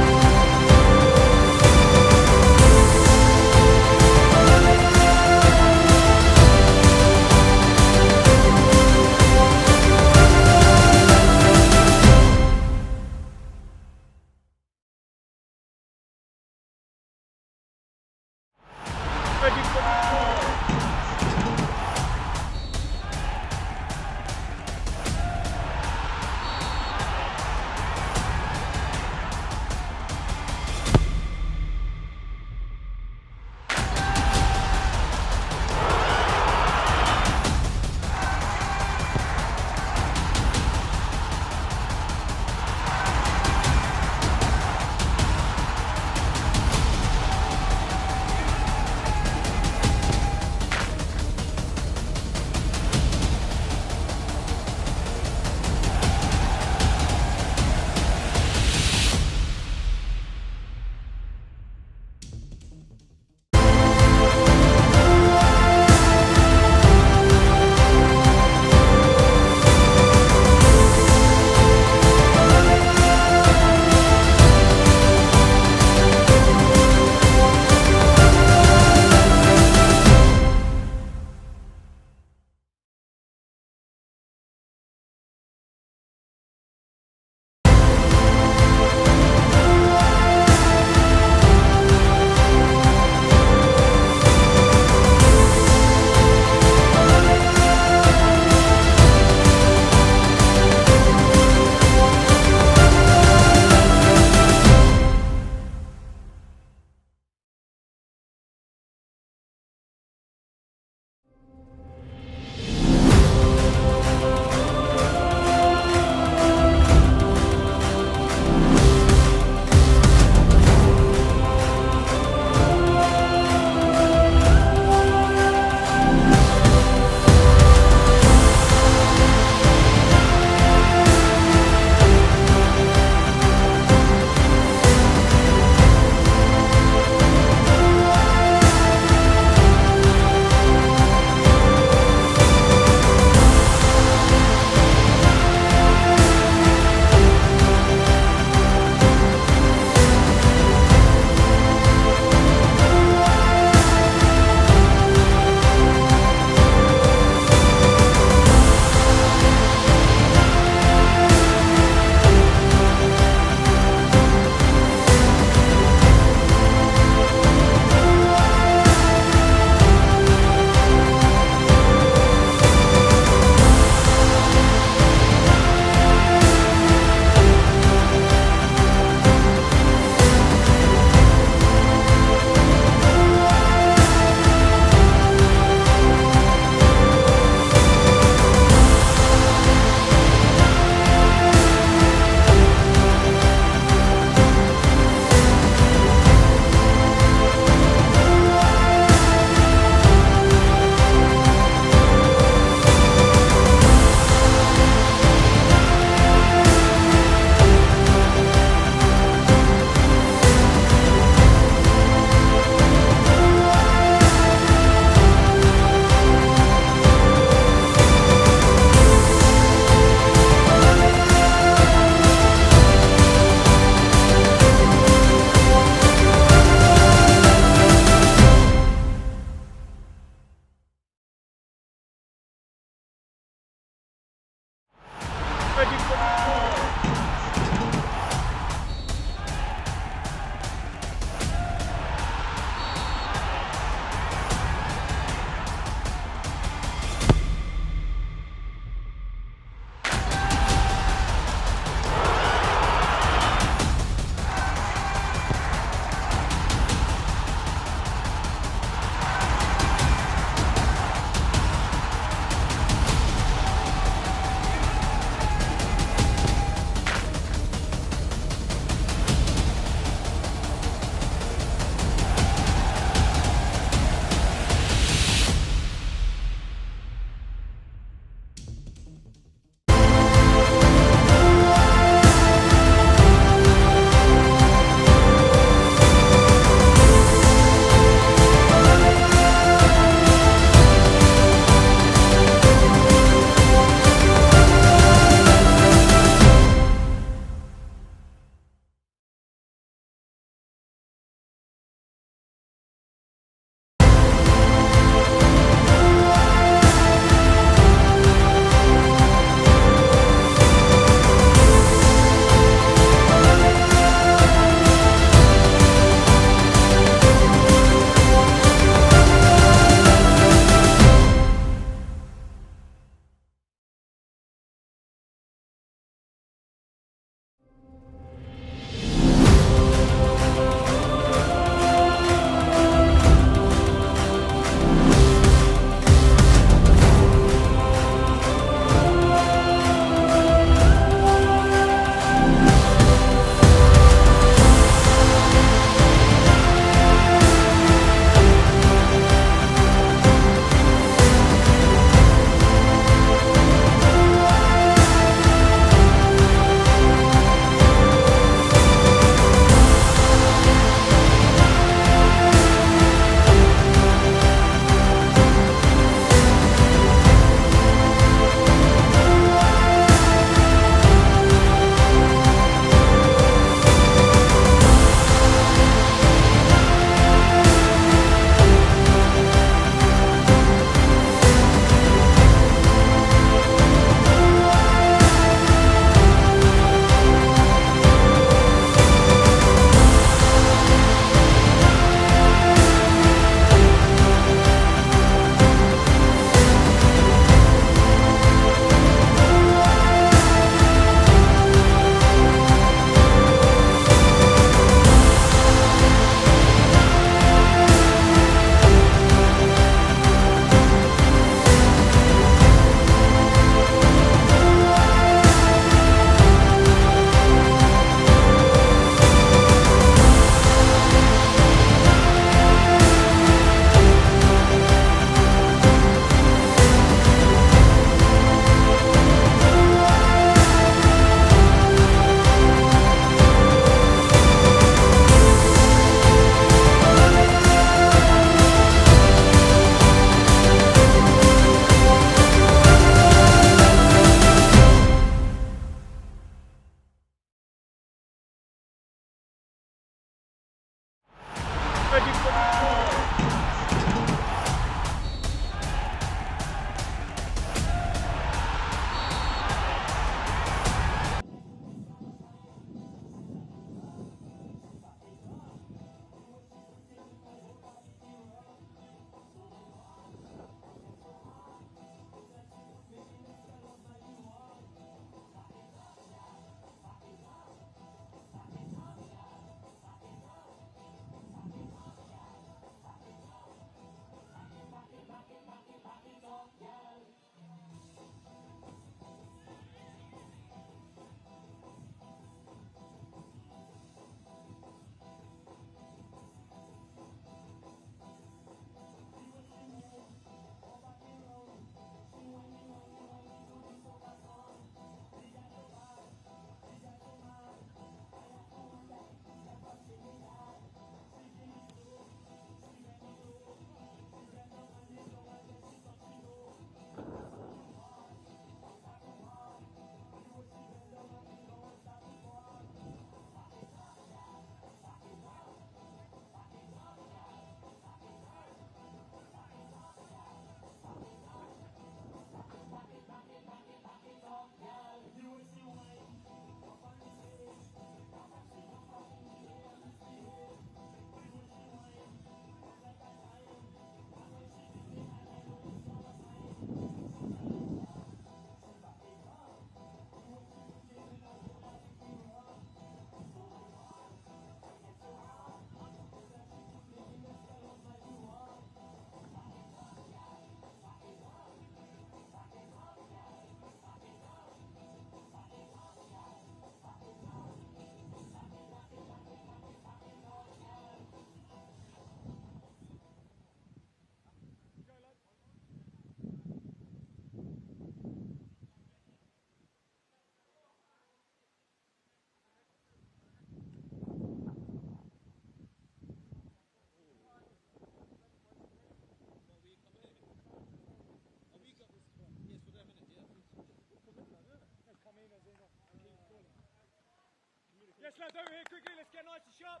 Yes, lads, over here quickly. Let's get nice and sharp.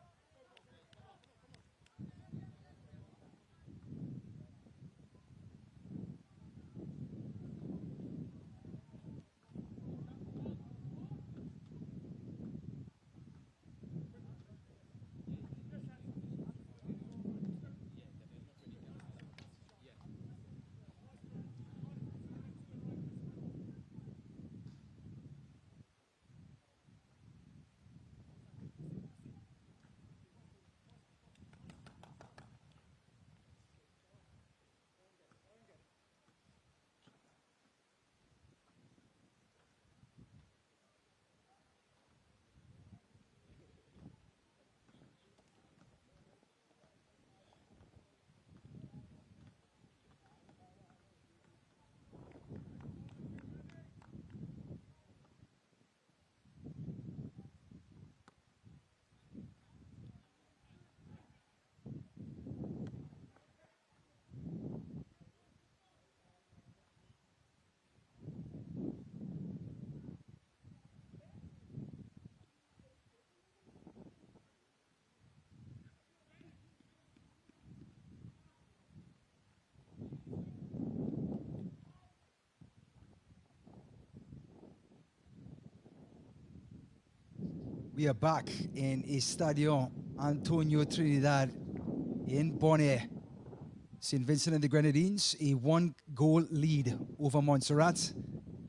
We are back in a Stadion Antonio Trinidad in Bonaire. St. Vincent and the Grenadines, a 1-goal lead over Montserrat,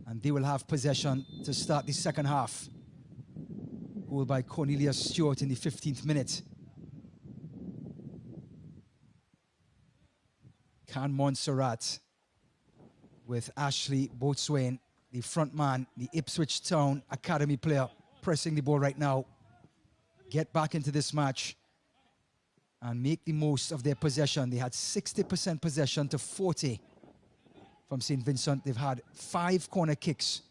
and they will have possession to start the second half. Goal by Cornelius Stewart in the 15th minute. Can Montserrat, with Ashley Boatswain, the front man, the Ipswich Town Academy player, pressing the ball right now, get back into this match and make the most of their possession. They had 60% possession to 40 from St. Vincent. They've had 5 corner kicks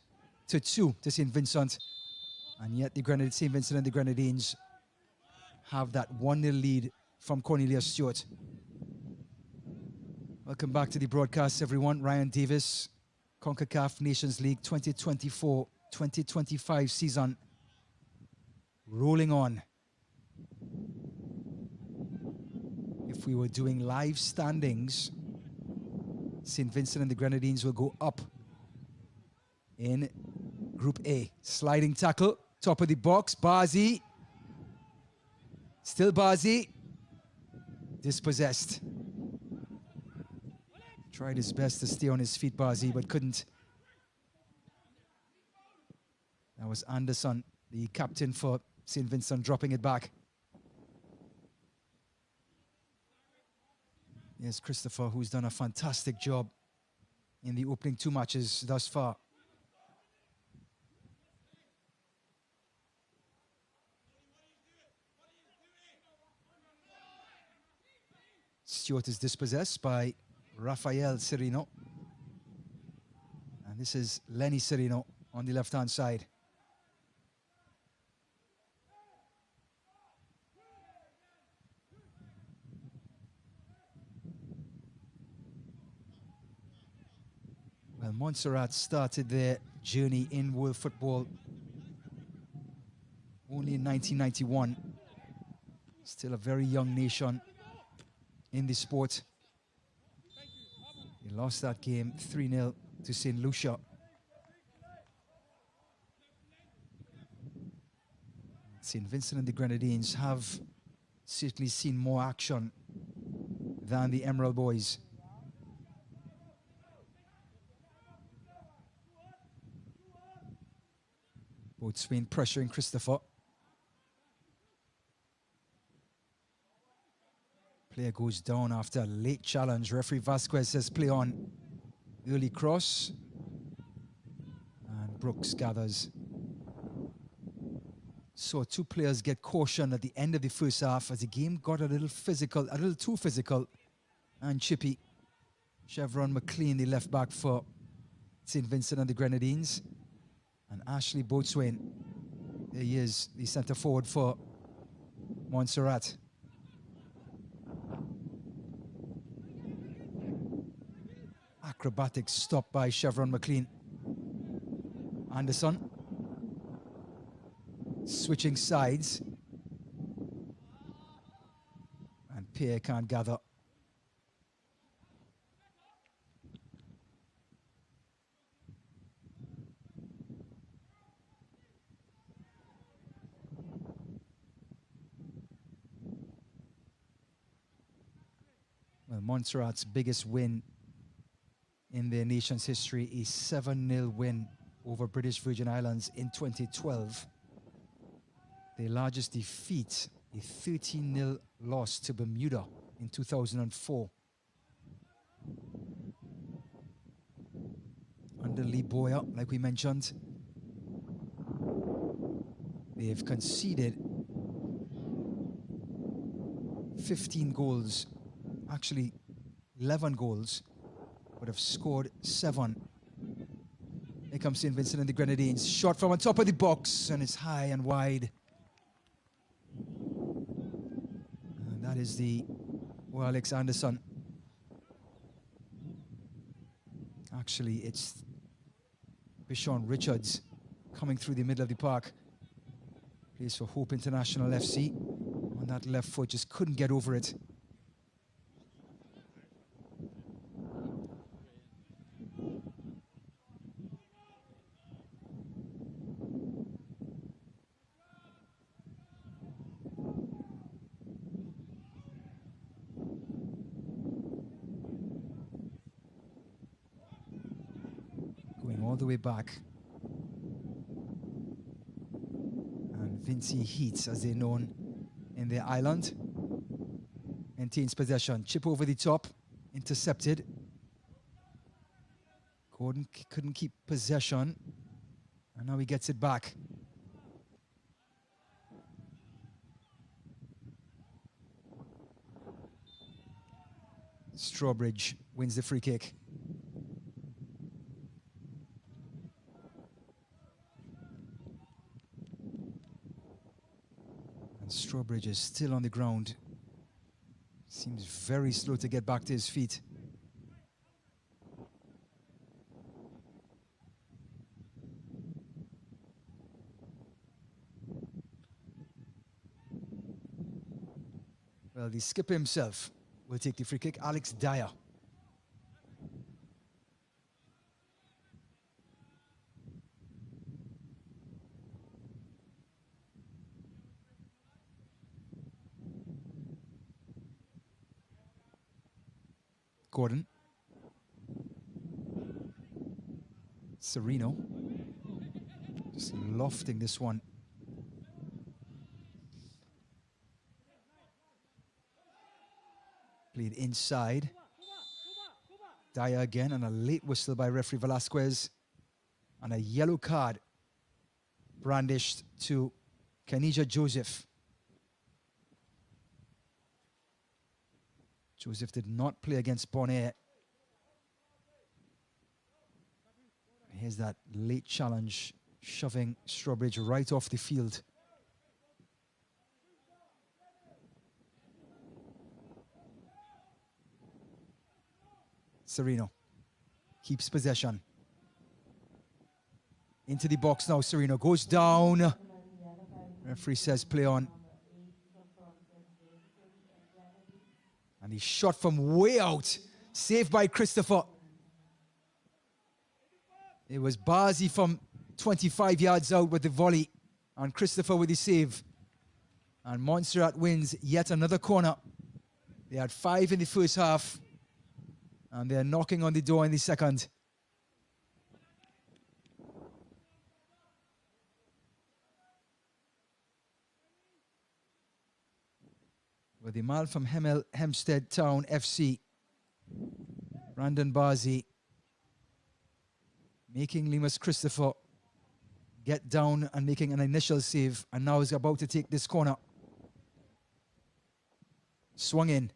to 2 to St. Vincent, and yet the St. Vincent and the Grenadines have that 1-0 lead from Cornelius Stewart. Welcome back to the broadcast, everyone. Ryan Davis, Concacaf Nations League 2024-2025 season rolling on. If we were doing live standings, St. Vincent and the Grenadines will go up in Group A. Sliding tackle, top of the box, Bazi. Still Bazi. Dispossessed. Tried his best to stay on his feet, Bazi, but couldn't. That was Anderson, the captain for St. Vincent, dropping it back. Yes, Christopher, who's done a fantastic job in the opening 2 matches thus far. Stewart is dispossessed by Rafael Serino. And this is Lenny Serino on the left-hand side. Well, Montserrat started their journey in world football only in 1991. Still a very young nation in the sport. They lost that game 3-0 to St. Lucia. St. Vincent and the Grenadines have certainly seen more action than the Emerald Boys. Boatswain pressuring Christopher. Player goes down after a late challenge. Referee Vasquez says play on. Early cross. And Brooks gathers. Saw 2 players get caution at the end of the first half as the game got a little physical, a little too physical and chippy. Chevron McLean, the left back for St. Vincent and the Grenadines. And Ashley Boatswain, there he is, the centre forward for Montserrat. Acrobatic stop by Chevron McLean. Anderson. switching sides. And Pierre can't gather. Well, Montserrat's biggest win in their nation's history, a 7-0 win over British Virgin Islands in 2012. Their largest defeat, a 13-0 loss to Bermuda in 2004. Under Lee Boyer, like we mentioned, they've conceded 15 goals, actually 11 goals, but have scored 7. Here comes St. Vincent and the Grenadines. Shot from on top of the box, and it's high and wide. And that is the Alex Anderson. Actually, it's Bishon Richards coming through the middle of the park. Plays for Hope International FC. On that left foot, just couldn't get over it. All the way back. And Vinci Heats, as they're known in their island, maintains possession. Chip over the top, intercepted. Gordon couldn't keep possession, and now he gets it back. Strawbridge wins the free kick. Strawbridge is still on the ground. Seems very slow to get back to his feet. Well, the skipper himself will take the free kick. Alex Dyer. Gordon. Sereno. Just lofting this one. Played inside. Dyer again, and a late whistle by referee Velasquez. And a yellow card brandished to Kenija Joseph. Joseph did not play against Bonaire. Here's that late challenge, shoving Strawbridge right off the field. Sereno keeps possession. Into the box now, Sereno goes down. Referee says play on. And he shot from way out. Saved by Christopher. It was Bazi from 25 yards out with the volley. And Christopher with the save. And Montserrat wins yet another corner. They had 5 in the first half. And they're knocking on the door in the second. With the man from Hempstead Town FC, Brandon Bazi, making Lemus Christopher get down and making an initial save, and now he's about to take this corner. Swung in,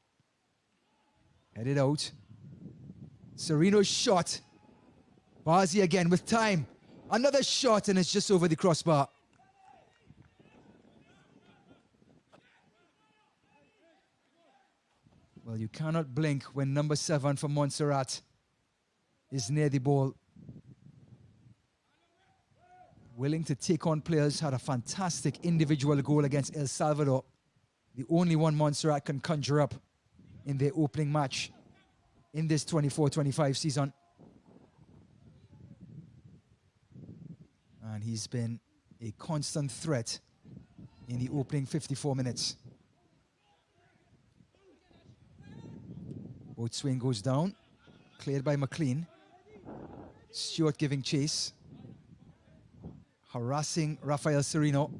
headed out. Sereno's shot. Bazi again with time. Another shot, and it's just over the crossbar. Well, you cannot blink when number 7 for Montserrat is near the ball. willing to take on players, had a fantastic individual goal against El Salvador. The only one Montserrat can conjure up in their opening match in this 24-25 season. And he's been a constant threat in the opening 54 minutes. Boat swing goes down, cleared by McLean. Stewart giving chase, harassing Rafael Sereno.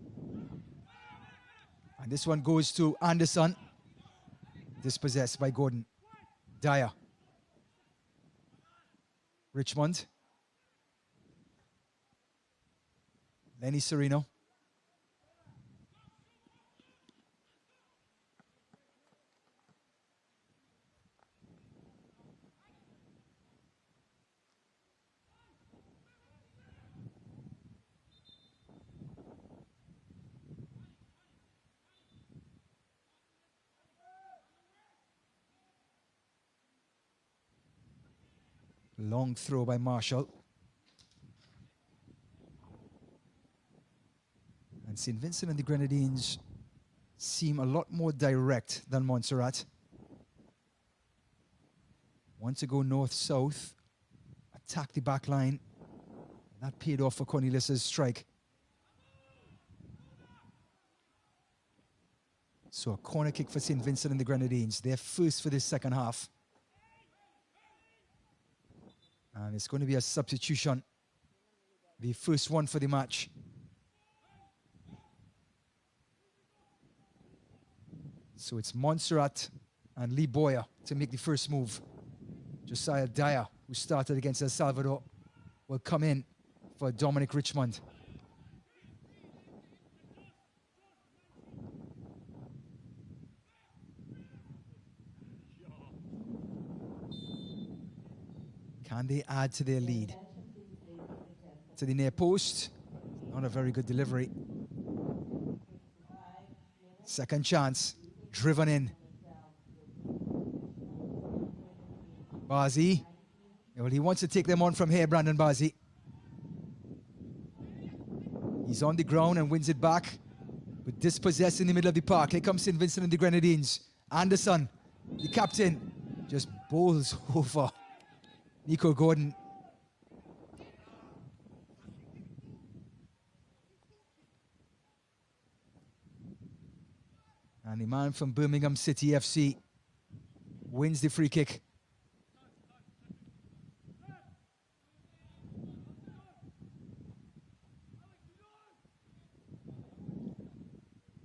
And this one goes to Anderson, dispossessed by Gordon. Dyer. Richmond. Lenny Sereno. Long throw by Marshall. And St. Vincent and the Grenadines seem a lot more direct than Montserrat. Want to go north-south, attack the back line. That paid off for Cornelius's strike. So a corner kick for St. Vincent and the Grenadines. They're first for this second half. And it's going to be a substitution. The first one for the match. So it's Montserrat and Lee Boyer to make the first move. Josiah Dyer, who started against El Salvador, will come in for Dominic Richmond. Can they add to their lead? To the near post. Not a very good delivery. Second chance. Driven in. Bazi. Well, he wants to take them on from here, Brandon Bazi. He's on the ground and wins it back. But dispossessed in the middle of the park. Here comes St. Vincent and the Grenadines. Anderson, the captain, just bowls over Nico Gordon. And the man from Birmingham City FC wins the free kick.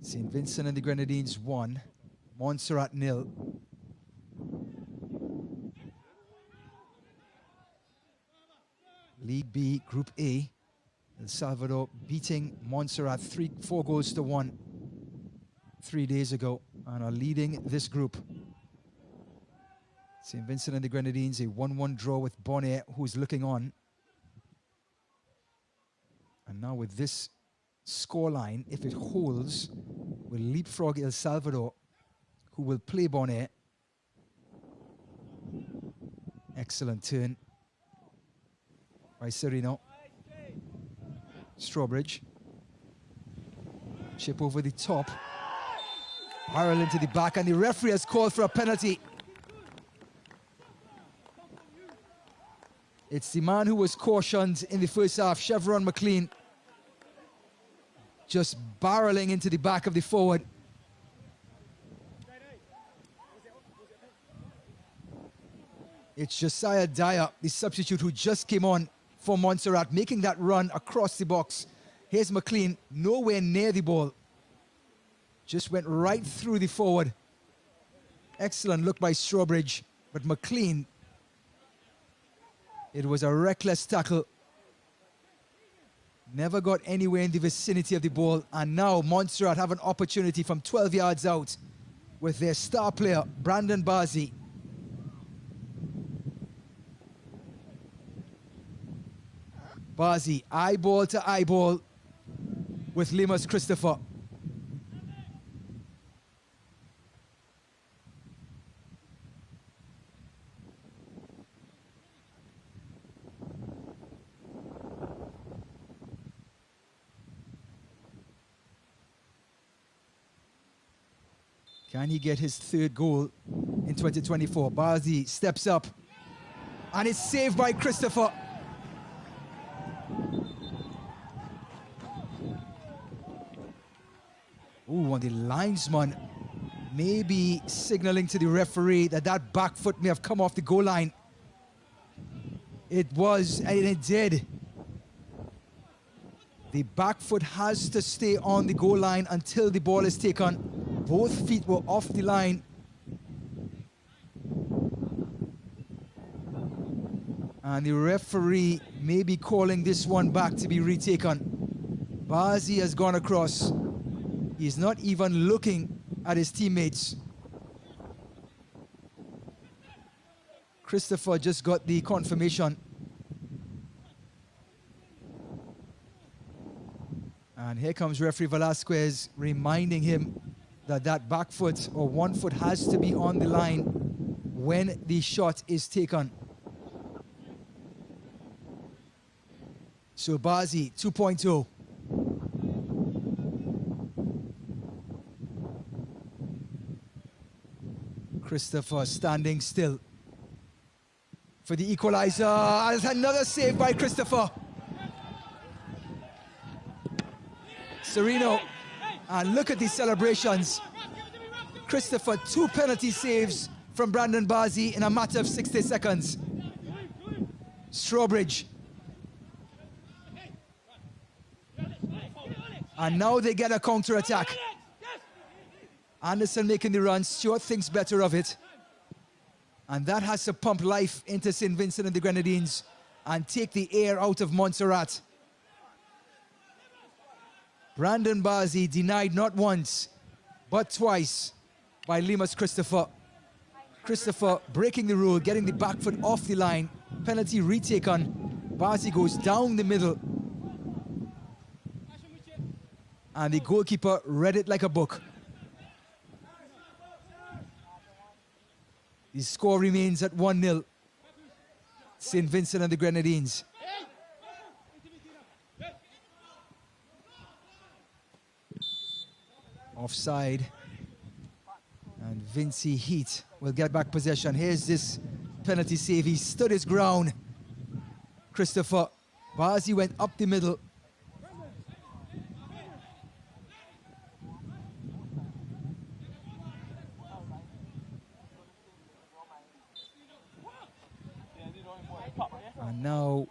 St. Vincent and the Grenadines 1, Montserrat 0. League B, Group A. El Salvador beating Montserrat 4 goals to 1 3 days ago and are leading this group. St. Vincent and the Grenadines, a 1-1 draw with Bonaire, who's looking on. And now with this scoreline, if it holds, will leapfrog El Salvador, who will play Bonaire. Excellent turn by Sereno. Strawbridge. Chip over the top. Barrel into the back, and the referee has called for a penalty. It's the man who was cautioned in the first half, Chevron McLean, just barreling into the back of the forward. It's Josiah Dyer, the substitute who just came on for Montserrat, making that run across the box. Here's McLean, nowhere near the ball. Just went right through the forward. Excellent look by Strawbridge, but McLean, it was a reckless tackle. Never got anywhere in the vicinity of the ball, and now Montserrat have an opportunity from 12 yards out with their star player, Brandon Bazi. Bazi, eyeball to eyeball with Limas Christopher. Can he get his third goal in 2024? Bazi steps up, and it's saved by Christopher. Ooh, and the linesman maybe signaling to the referee that that back foot may have come off the goal line. It was, and it did. The back foot has to stay on the goal line until the ball is taken. Both feet were off the line. And the referee may be calling this one back to be retaken. Bazi has gone across. He's not even looking at his teammates. Christopher just got the confirmation. And here comes referee Velasquez reminding him that that back foot or one foot has to be on the line when the shot is taken. So Bazi 2.0. Christopher standing still for the equalizer. There's another save by Christopher. Sereno, and look at these celebrations. Christopher, 2 penalty saves from Brandon Bazi in a matter of 60 seconds. Strawbridge. And now they get a counter-attack. Anderson making the run. Stewart thinks better of it. And that has to pump life into St. Vincent and the Grenadines and take the air out of Montserrat. Brandon Bazi denied not once, but twice by Lemus Christopher. Christopher breaking the rule, getting the back foot off the line. Penalty retaken. Bazi goes down the middle. And the goalkeeper read it like a book. The score remains at 1-0. St. Vincent and the Grenadines. Offside. And Vinci Heat will get back possession. Here's this penalty save. He stood his ground. Christopher. Bazi went up the middle. And now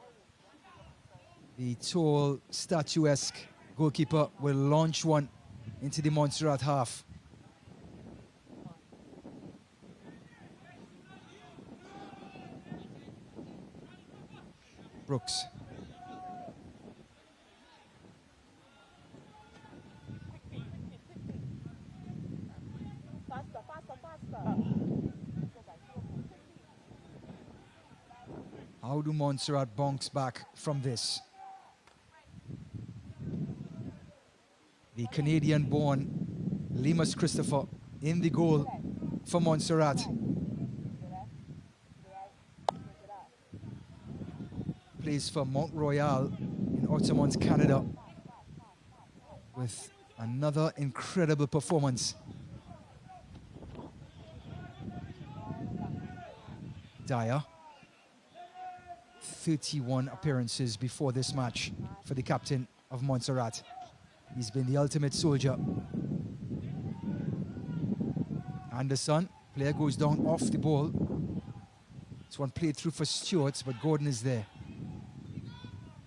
the tall, statuesque goalkeeper will launch one into the Montserrat half. Brooks. How do Montserrat bounce back from this? The Canadian-born Lemus Christopher in the goal for Montserrat. Plays for Mount Royal in Outermont, Canada, with another incredible performance. Dyer. 31 appearances before this match for the captain of Montserrat. He's been the ultimate soldier. Anderson, player goes down off the ball. This one played through for Stewart, but Gordon is there.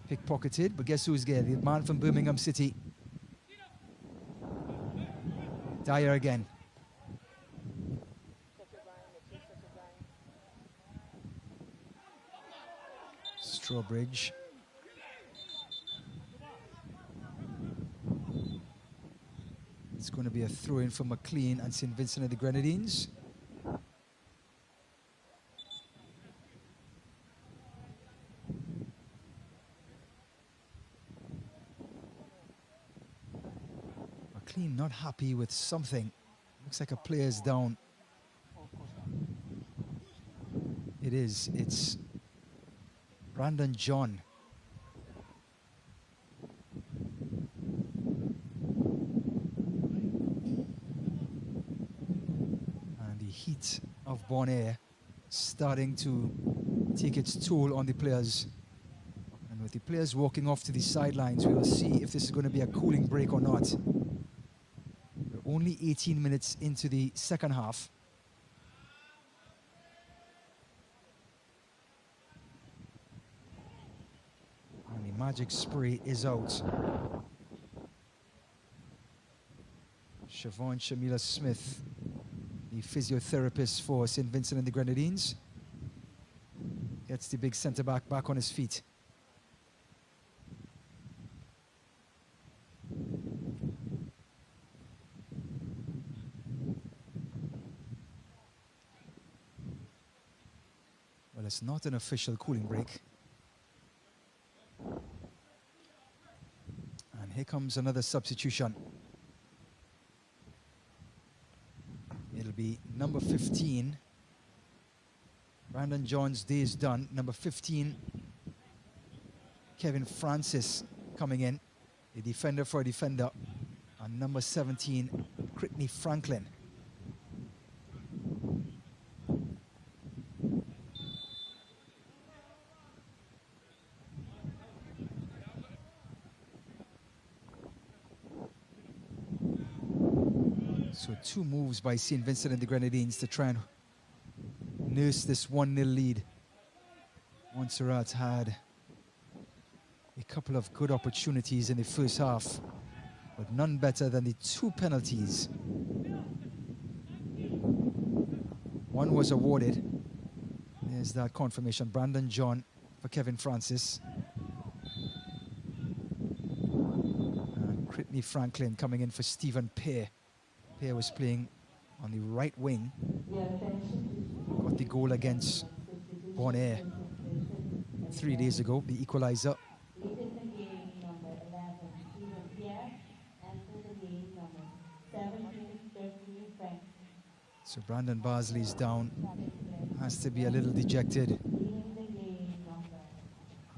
Pickpocketed, but guess who's there? The man from Birmingham City. Dyer again. Strawbridge. It's going to be a throw-in for McLean and St. Vincent and the Grenadines. McLean not happy with something. Looks like a player's down. It is. It's Brandon John. of Bonaire starting to take its toll on the players. And with the players walking off to the sidelines, we will see if this is going to be a cooling break or not. We're only 18 minutes into the second half. And the magic spray is out. Siobhan Shamila Smith, the physiotherapist for St. Vincent and the Grenadines, gets the big centre-back back on his feet. Well, it's not an official cooling break. And here comes another substitution. It'll be number 15. Brandon John's day is done. Number 15, Kevin Francis coming in, a defender for a defender. And number 17, Brittany Franklin. So 2 moves by St. Vincent and the Grenadines to try and nurse this 1-0 lead. Montserrat had a couple of good opportunities in the first half, but none better than the 2 penalties. One was awarded. There's that confirmation. Brandon John for Kevin Francis. And Brittany Franklin coming in for Stephen Pear. Pear was playing on the right wing. Got the goal against Bonaire 3 days ago, the equalizer. So Brandon Barsley's down, has to be a little dejected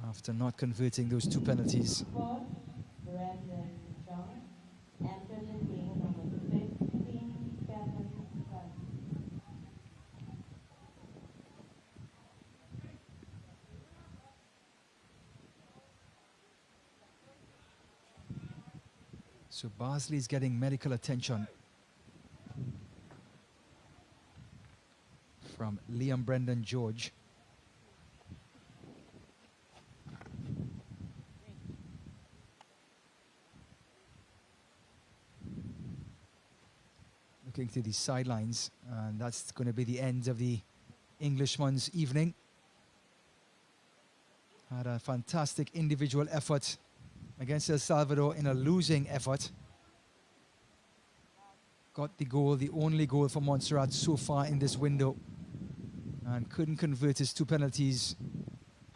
after not converting those 2 penalties. So Barsley's getting medical attention from Liam Brendan George. Looking to the sidelines, and that's going to be the end of the Englishman's evening. Had a fantastic individual effort against El Salvador in a losing effort. Got the goal, the only goal for Montserrat so far in this window, and couldn't convert his 2 penalties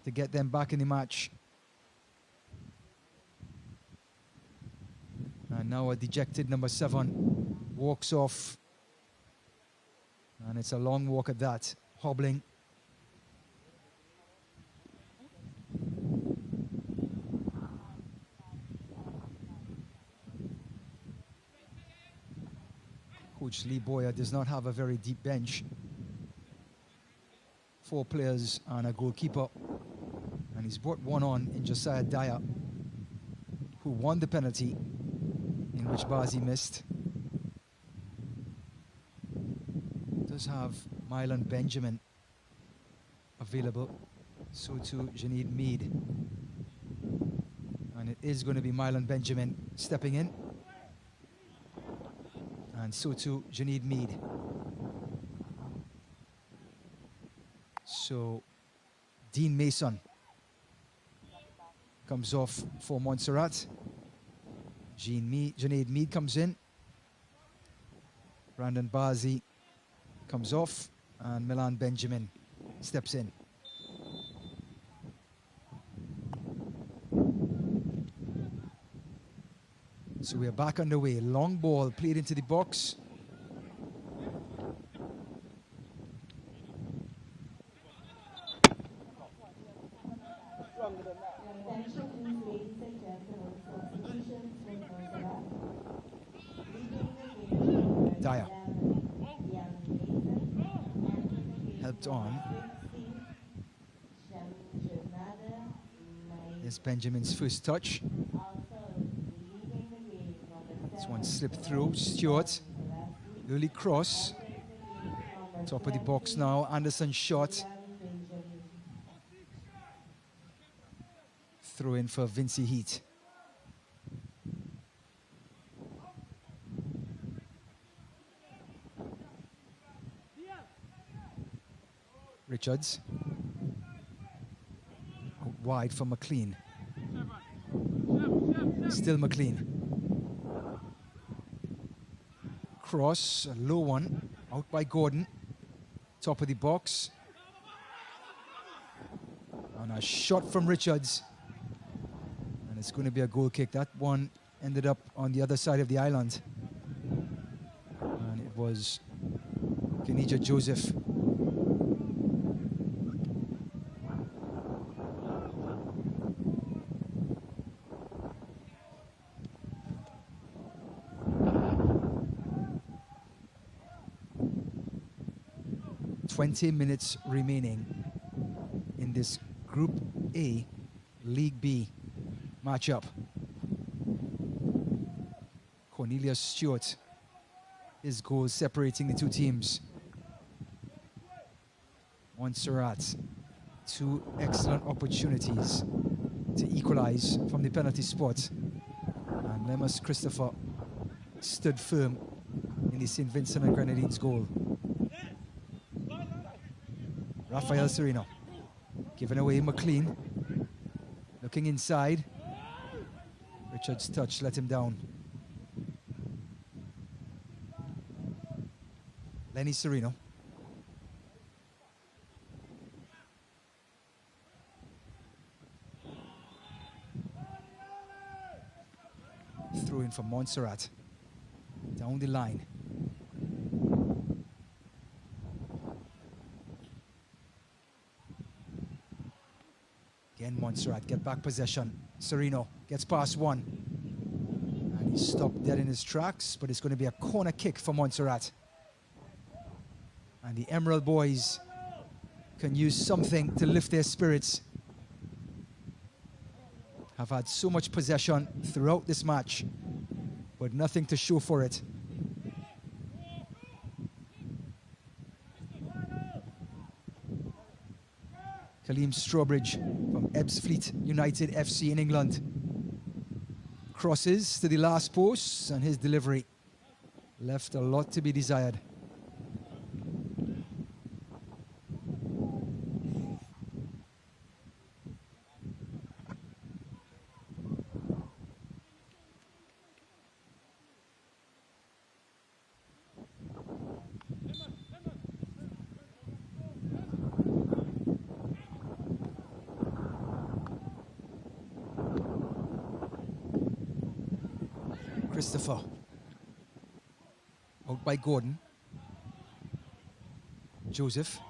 to get them back in the match. And now a dejected number 7 walks off, and it's a long walk at that, hobbling. Coach Lee Boyer does not have a very deep bench. 4 players and a goalkeeper. And he's brought one on in Josiah Dyer, who won the penalty in which Bazi missed. Does have Mylan Benjamin available. So too Janine Mead. And it is going to be Mylan Benjamin stepping in. And so too Janine Mead. So Dean Mason comes off for Montserrat. Junaid Mead comes in. Brandon Bazi comes off, and Milan Benjamin steps in. So we are back underway. Long ball played into the box. Dyer. Tapped on. There's Benjamin's first touch. This one slipped through. Stewart. Early cross. Top of the box now. Anderson's shot. Throw in for Vincy Heat. Richards. Out wide for McLean. Still McLean. Cross, a low one. Out by Gordon. Top of the box. And a shot from Richards. And it's going to be a goal kick. That one ended up on the other side of the island. And it was Kenija Joseph. "20 minutes remaining in this Group A League B matchup. Cornelius Stewart, his goal separating the two teams. Montserrat, two excellent opportunities to equalize from the penalty spot. And Lemus Christopher stood firm in the St. Vincent and Grenadines goal. Rafael Sereno giving away McLean. Looking inside. Richards' touch let him down. Lenny Sereno. Throw in for Montserrat. Down the line. Again, Montserrat get back possession. Sereno gets past one. And he's stopped dead in his tracks, but it's going to be a corner kick for Montserrat. And the Emerald boys can use something to lift their spirits. Have had so much possession throughout this match, but nothing to show for it. Kaleem Strawbridge from Ebbsfleet United FC in England. Crosses to the last post, and his delivery left a lot to be desired. Christopher. Out by Gordon. Joseph.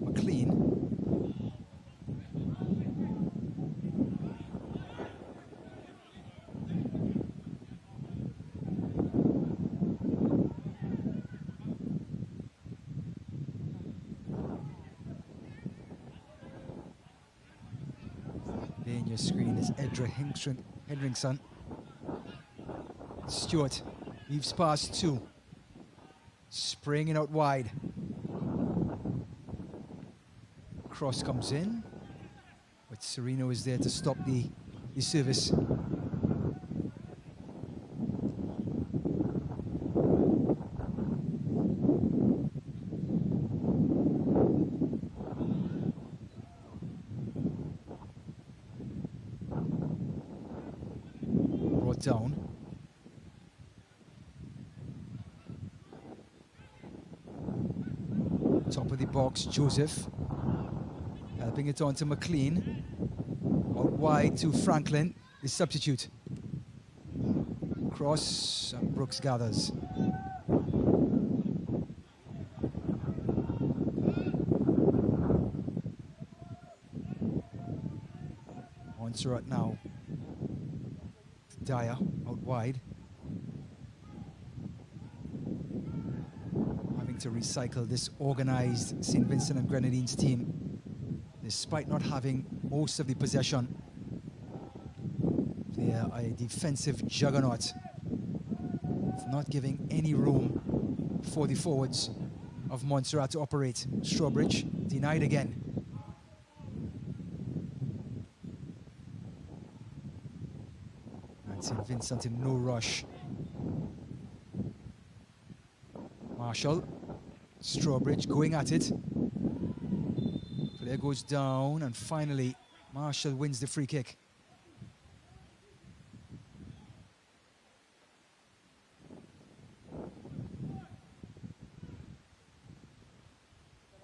McLean. There in your screen is Edra Hendrickson. Stewart weaves past two. Spraying it out wide. Cross comes in, but Sereno is there to stop the service. Brought down. Top of the box, Joseph. Helping it on to McLean. Out wide to Franklin, the substitute. Cross, and Brooks gathers. Montserrat now. Dyer, out wide. to recycle this organized St. Vincent and Grenadines team. Despite not having most of the possession, they are a defensive juggernaut, not giving any room for the forwards of Montserrat to operate. Strawbridge denied again. And St. Vincent in no rush. Marshall, Strawbridge going at it. Player goes down, and finally Marshall wins the free kick.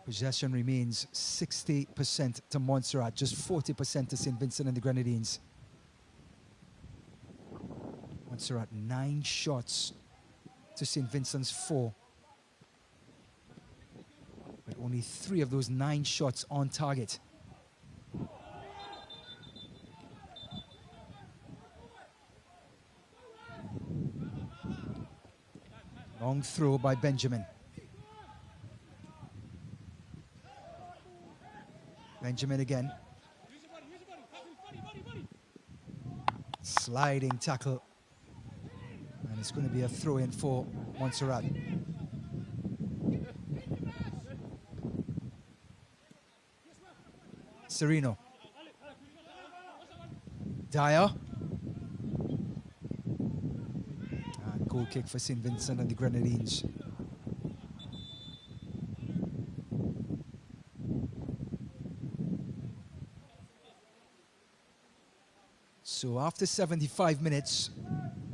Possession remains 60% to Montserrat, just 40% to St. Vincent and the Grenadines. Montserrat 9 shots to St. Vincent's 4. But only 3 of those 9 shots on target. Long throw by Benjamin. Benjamin again. Sliding tackle. And it's going to be a throw-in for Montserrat. Sereno. Dyer. And goal kick for St. Vincent and the Grenadines. So after 75 minutes,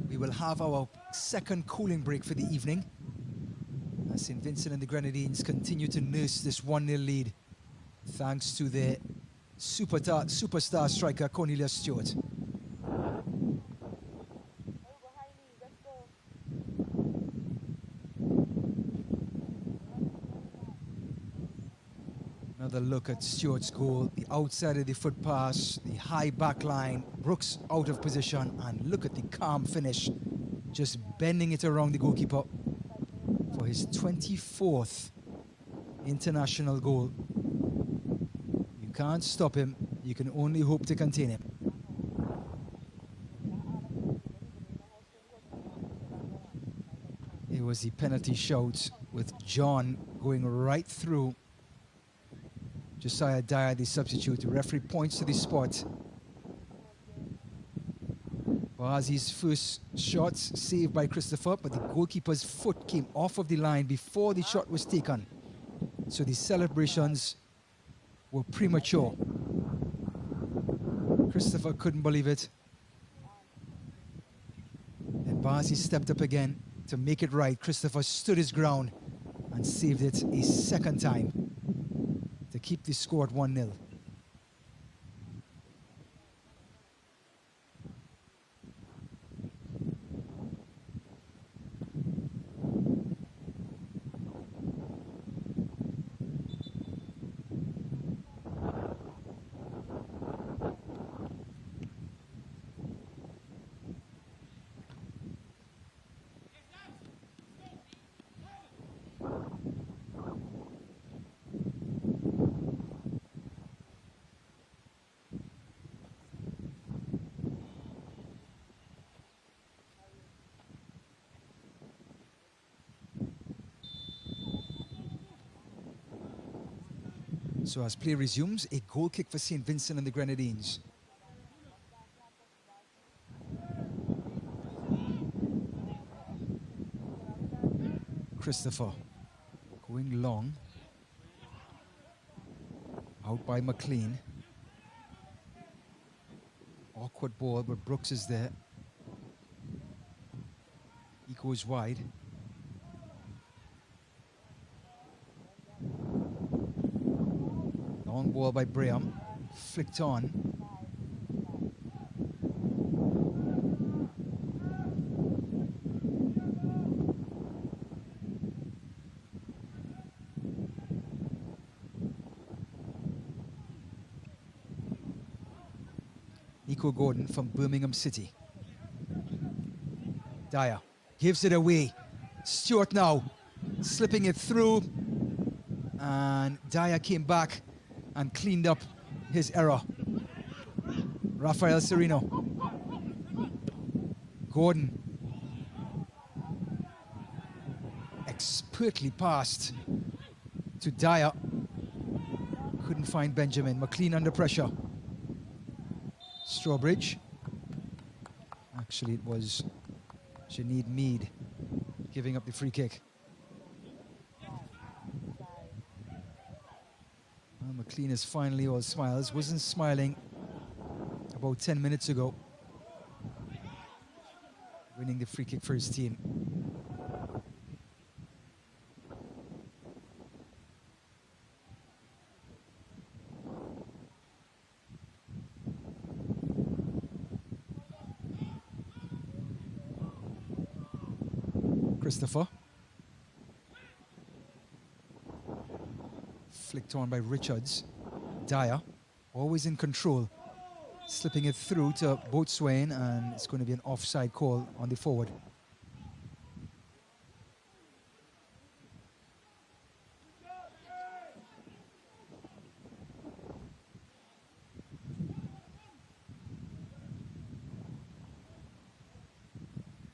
we will have our second cooling break for the evening, as St. Vincent and the Grenadines continue to nurse this 1-0 lead, thanks to their superstar striker Cornelius Stewart. Another look at Stewart's goal, the outside of the foot pass, the high back line, Brooks out of position, and look at the calm finish, just bending it around the goalkeeper for his 24th international goal. You can't stop him, you can only hope to contain him. It was the penalty shout with John going right through Josiah Dyer, the substitute. The referee points to the spot. Bazi's first shot saved by Christopher, but the goalkeeper's foot came off of the line before the shot was taken. So the celebrations were premature. Christopher couldn't believe it. And Bazi stepped up again to make it right. Christopher stood his ground and saved it a second time to keep the score at 1-0. So as play resumes, a goal kick for St. Vincent and the Grenadines. Christopher going long. Out by McLean. Awkward ball, but Brooks is there. He goes wide. Long ball by Braham, flicked on. Nico Gordon from Birmingham City. Dyer gives it away. Stewart now slipping it through, and Dyer came back and cleaned up his error. Rafael Serino. Gordon. Expertly passed to Dyer. Couldn't find Benjamin. McLean under pressure. Strawbridge. Actually, it was Sinead Mead giving up the free kick. Well, McLean is finally all smiles. Wasn't smiling about 10 minutes ago. Winning the free kick for his team. Christopher. Flicked on by Richards. Dyer, always in control. Slipping it through to Boatswain, and it's going to be an offside call on the forward.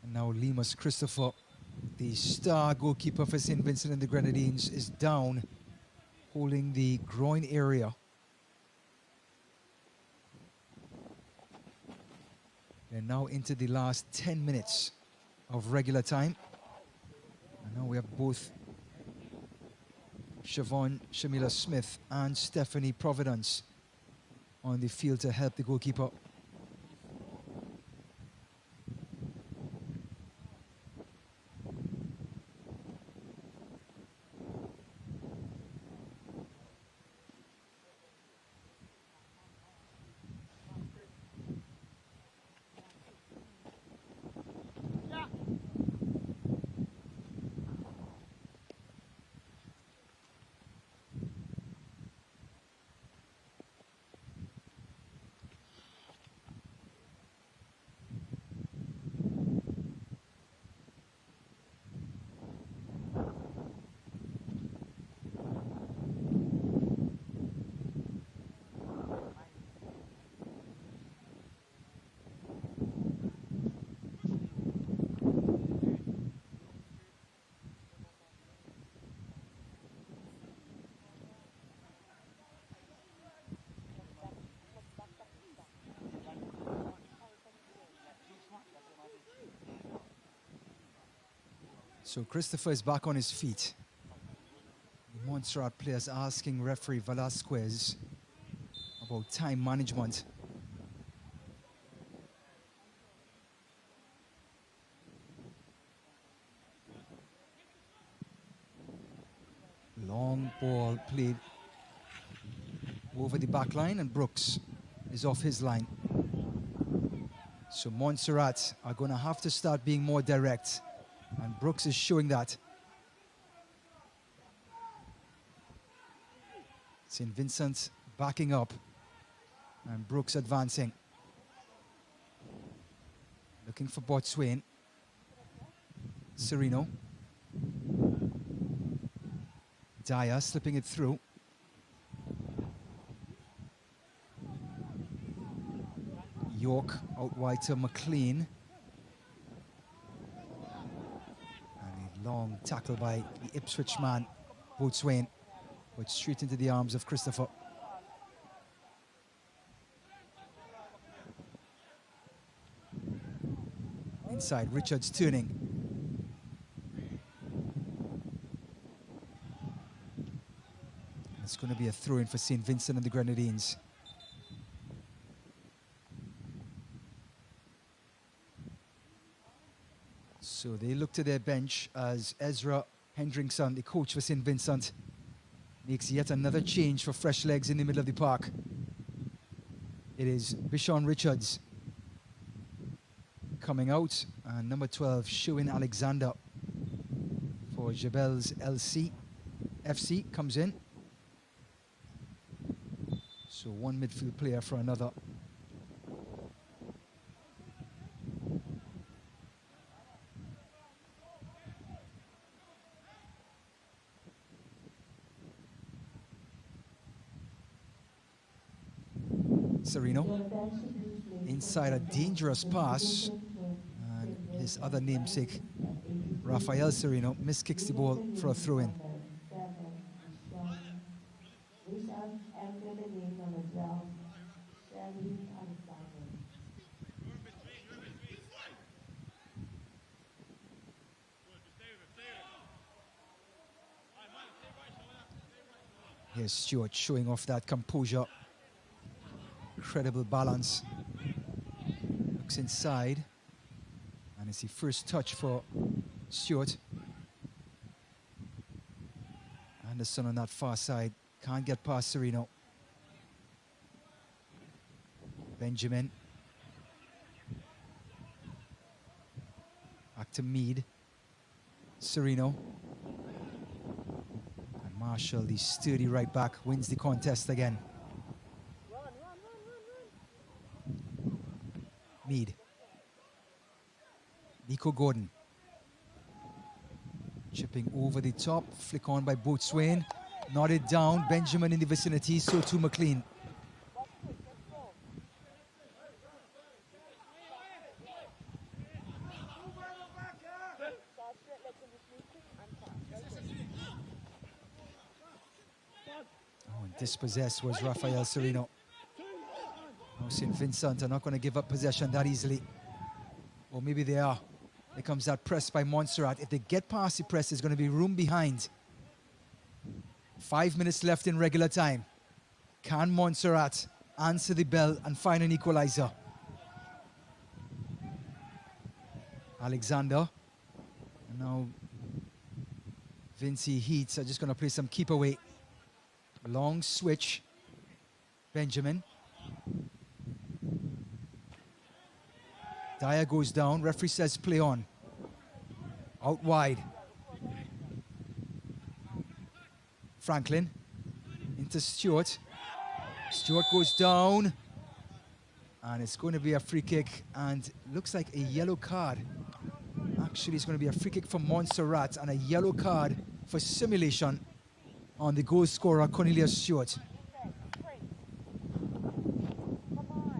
And now Lemus Christopher, the star goalkeeper for St. Vincent and the Grenadines, is down, holding the groin area. They're now into the last 10 minutes of regular time. And now we have both Siobhan Shamila Smith and Stephanie Providence on the field to help the goalkeeper. So Christopher is back on his feet. The Montserrat players asking referee Velasquez about time management. Long ball played over the back line, and Brooks is off his line. So Montserrat are going to have to start being more direct, and Brooks is showing that. St. Vincent backing up, and Brooks advancing. Looking for Boatswain. Serino. Dyer slipping it through. York out wide to McLean. And a long tackle by the Ipswich man, Boatswain, but straight into the arms of Christopher. Inside, Richards turning. It's going to be a throw-in for St. Vincent and the Grenadines. So they look to their bench as Ezra Hendrickson, the coach for St. Vincent, makes yet another change for fresh legs in the middle of the park. It is Bishon Richards coming out, and number 12, Shuin Alexander for Jebel's FC comes in. So one midfield player for another. Serino. Inside a dangerous pass. And his other namesake, Rafael Serino, miskicks the ball for a throw-in. Here's Stewart showing off that composure. Incredible balance. Looks inside. And it's the first touch for Stewart. Anderson on that far side. Can't get past Serino. Benjamin. Back to Meade. Serino. And Marshall, the sturdy right back, wins the contest again. Meade. Nico Gordon. Chipping over the top, flick on by Boatswain. Nodded down, Benjamin in the vicinity, so too McLean. Oh, and dispossessed was Rafael Serino. Oh, St. Vincent are not going to give up possession that easily. Or maybe they are. Here comes that press by Montserrat. If they get past the press, there's going to be room behind. 5 minutes left in regular time. Can Montserrat answer the bell and find an equalizer? Alexander. And now Vinci Heats are just going to play some keep away. Long switch. Benjamin. Dyer goes down. Referee says play on. Out wide. Franklin into Stewart. Stewart goes down. And it's going to be a free kick. And looks like a yellow card. Actually, it's going to be a free kick for Montserrat and a yellow card for simulation on the goal scorer, Cornelius Stewart.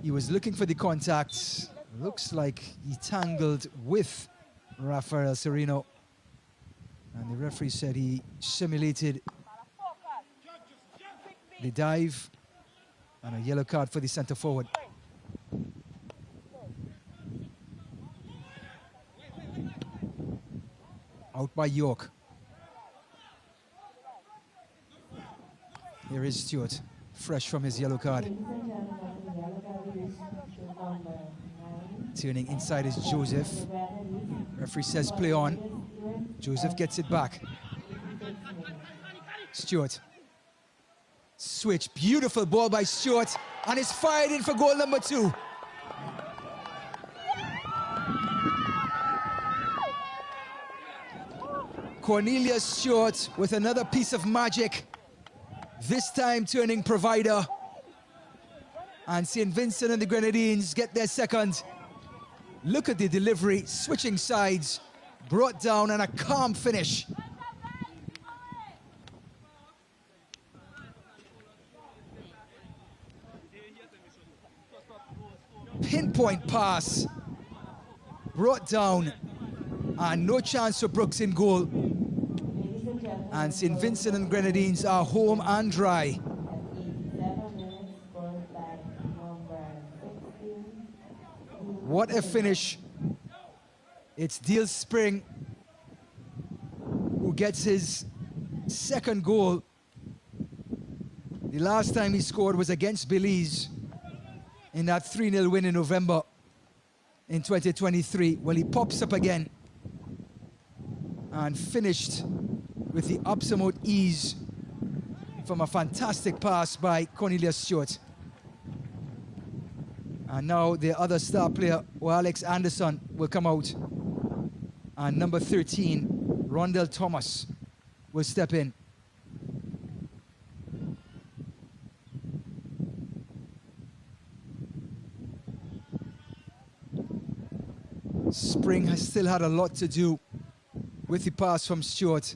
He was looking for the contact. Looks like he tangled with Rafael Serino. And the referee said he simulated the dive. And a yellow card for the centre forward. Out by York. Here is Stewart, fresh from his yellow card. Turning inside is Joseph. Referee says play on. Joseph gets it back. Stewart. Switch, beautiful ball by Stewart, and it's fired in for goal number 2. Cornelius Stewart with another piece of magic, this time turning provider. And St. Vincent and the Grenadines get their second. Look at the delivery, switching sides, brought down, and a calm finish. Pinpoint pass, brought down, and no chance for Brooks in goal. And St. Vincent and Grenadines are home and dry. What a finish. It's Deal Spring who gets his second goal. The last time he scored was against Belize in that 3-0 win in November in 2023. Well, he pops up again and finished with the absolute ease from a fantastic pass by Cornelius Stewart. And now the other star player, Alex Anderson, will come out. And number 13, Rondell Thomas, will step in. Spring has still had a lot to do with the pass from Stewart.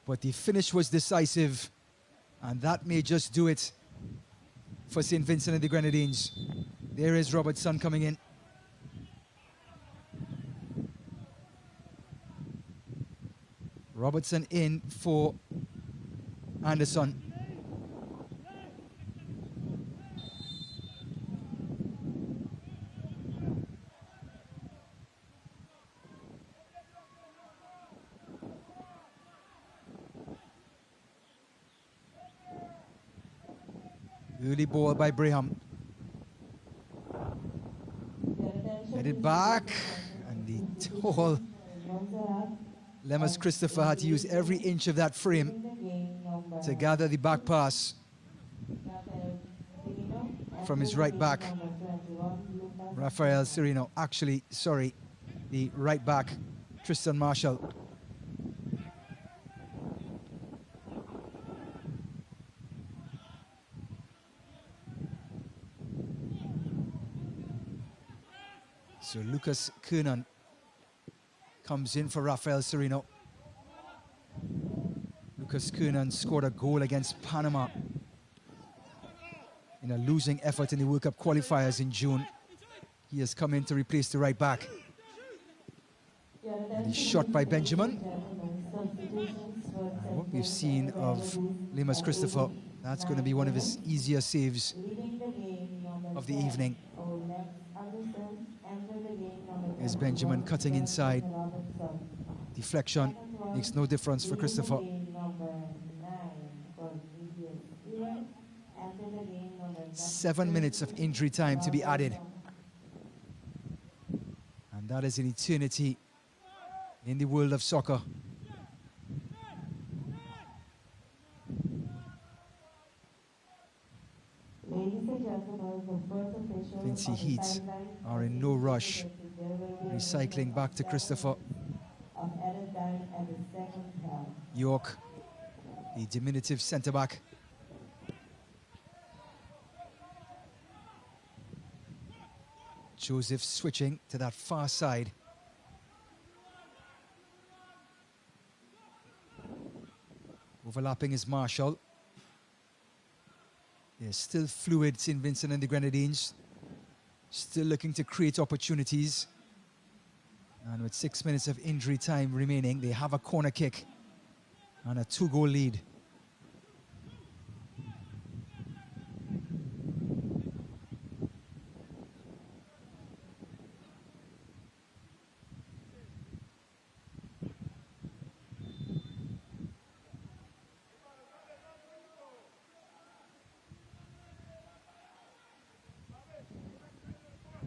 But the finish was decisive, and that may just do it for St. Vincent and the Grenadines. There is Robertson coming in. Robertson in for Anderson. Early ball by Braham. Headed back, and the tall Lemus Christopher had to use every inch of that frame to gather the back pass from his right back, Rafael Serino. Actually, sorry, the right back, Tristan Marshall. So Lucas Kernan comes in for Rafael Serino. Lucas Kernan scored a goal against Panama in a losing effort in the World Cup qualifiers in June. He has come in to replace the right back. And he's shot by Benjamin. And what we've seen of Lemus Christopher, that's going to be one of his easier saves of the evening. There's Benjamin cutting inside. Deflection makes no difference for Christopher. 7 minutes of injury time to be added. And that is an eternity in the world of soccer. Vincy Heat are in no rush, recycling back to Christopher. York, the diminutive centre-back. Joseph switching to that far side. Overlapping is Marshall. They're still fluid, St. Vincent and the Grenadines. Still looking to create opportunities. And with 6 minutes of injury time remaining, they have a corner kick and a 2-goal lead.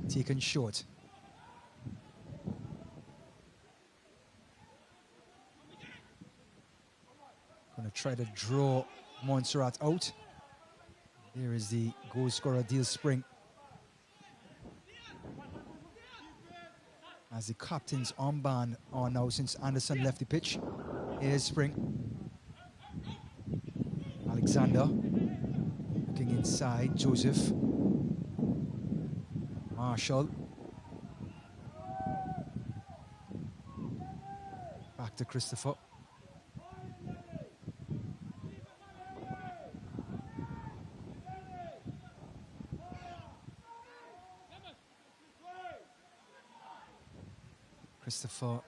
Taken short. Going to try to draw Montserrat out. There is the goal scorer, Deal Spring. As the captain's armband on now since Anderson left the pitch. Here's Spring. Alexander looking inside, Joseph. Marshall. Back to Christopher. Christopher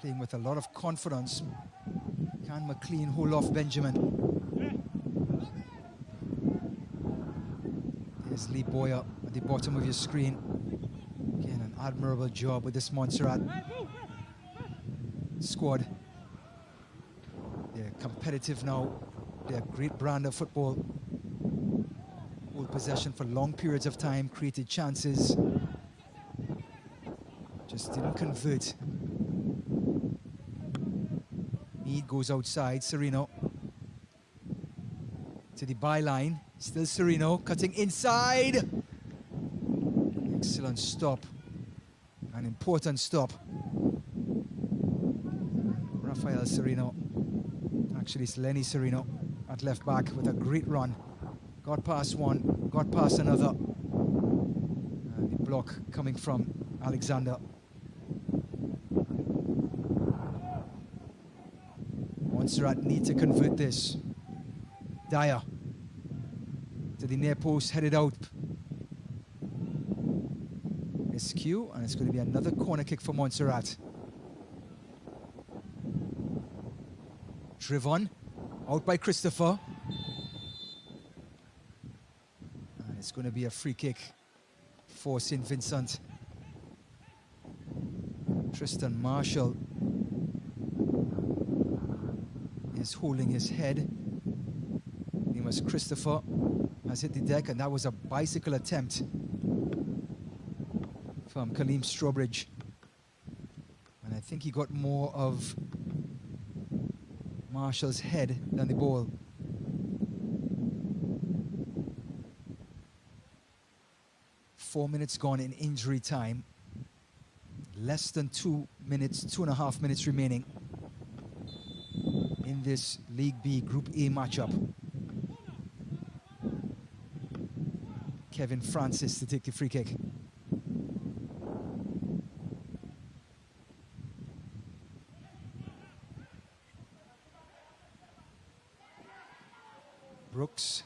playing with a lot of confidence. Can McLean hold off Benjamin? There's Lee Boyer at the bottom of your screen. Again, an admirable job with this Montserrat squad. They're competitive now. They're a great brand of football. Hold possession for long periods of time, created chances. Just didn't convert. Meade goes outside, Serino. To the byline, still Serino, cutting inside. Excellent stop, an important stop. Rafael Serino, actually it's Lenny Serino at left back with a great run. Got past one, got past another. And the block coming from Alexander. Montserrat need to convert this. Dyer. to the near post, headed out. SQ, and it's going to be another corner kick for Montserrat. Driven out by Christopher. And it's going to be a free kick for St. Vincent. Tristan Marshall is holding his head. He was Christopher, has hit the deck, and that was a bicycle attempt from Kaleem Strawbridge. And I think he got more of Marshall's head than the ball. Four minutes gone in injury time. Less than 2 minutes, 2.5 minutes remaining in this League B Group A matchup. Kevin Francis to take the free kick. Brooks.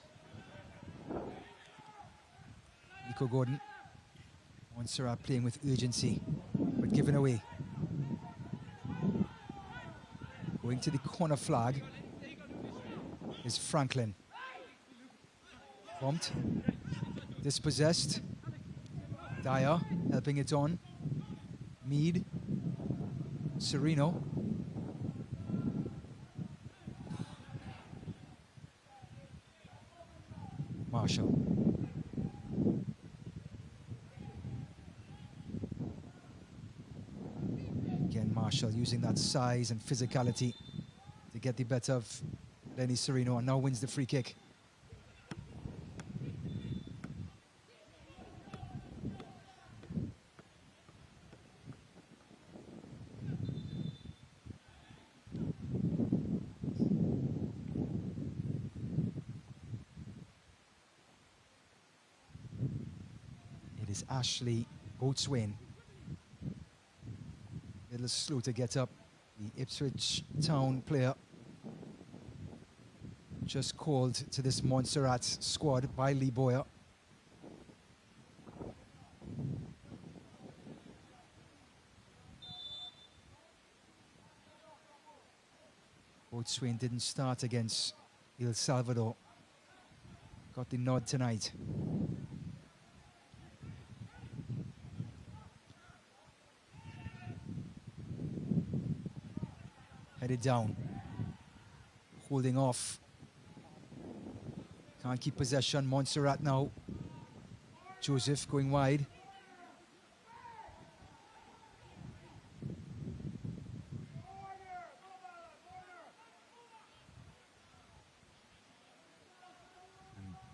Nico Gordon. Montserrat playing with urgency, but given away. Going to the corner flag is Franklin. Bumped. Dispossessed. Dyer helping it on. Mead. Sereno. Marshall. Again, Marshall using that size and physicality to get the better of Lenny Sereno, and now wins the free kick. Ashley Boatswain. A little slow to get up. The Ipswich Town player just called to this Montserrat squad by Lee Boyer. Boatswain didn't start against El Salvador. Got the nod tonight. Headed down, holding off. Can't keep possession. Montserrat now. Joseph going wide.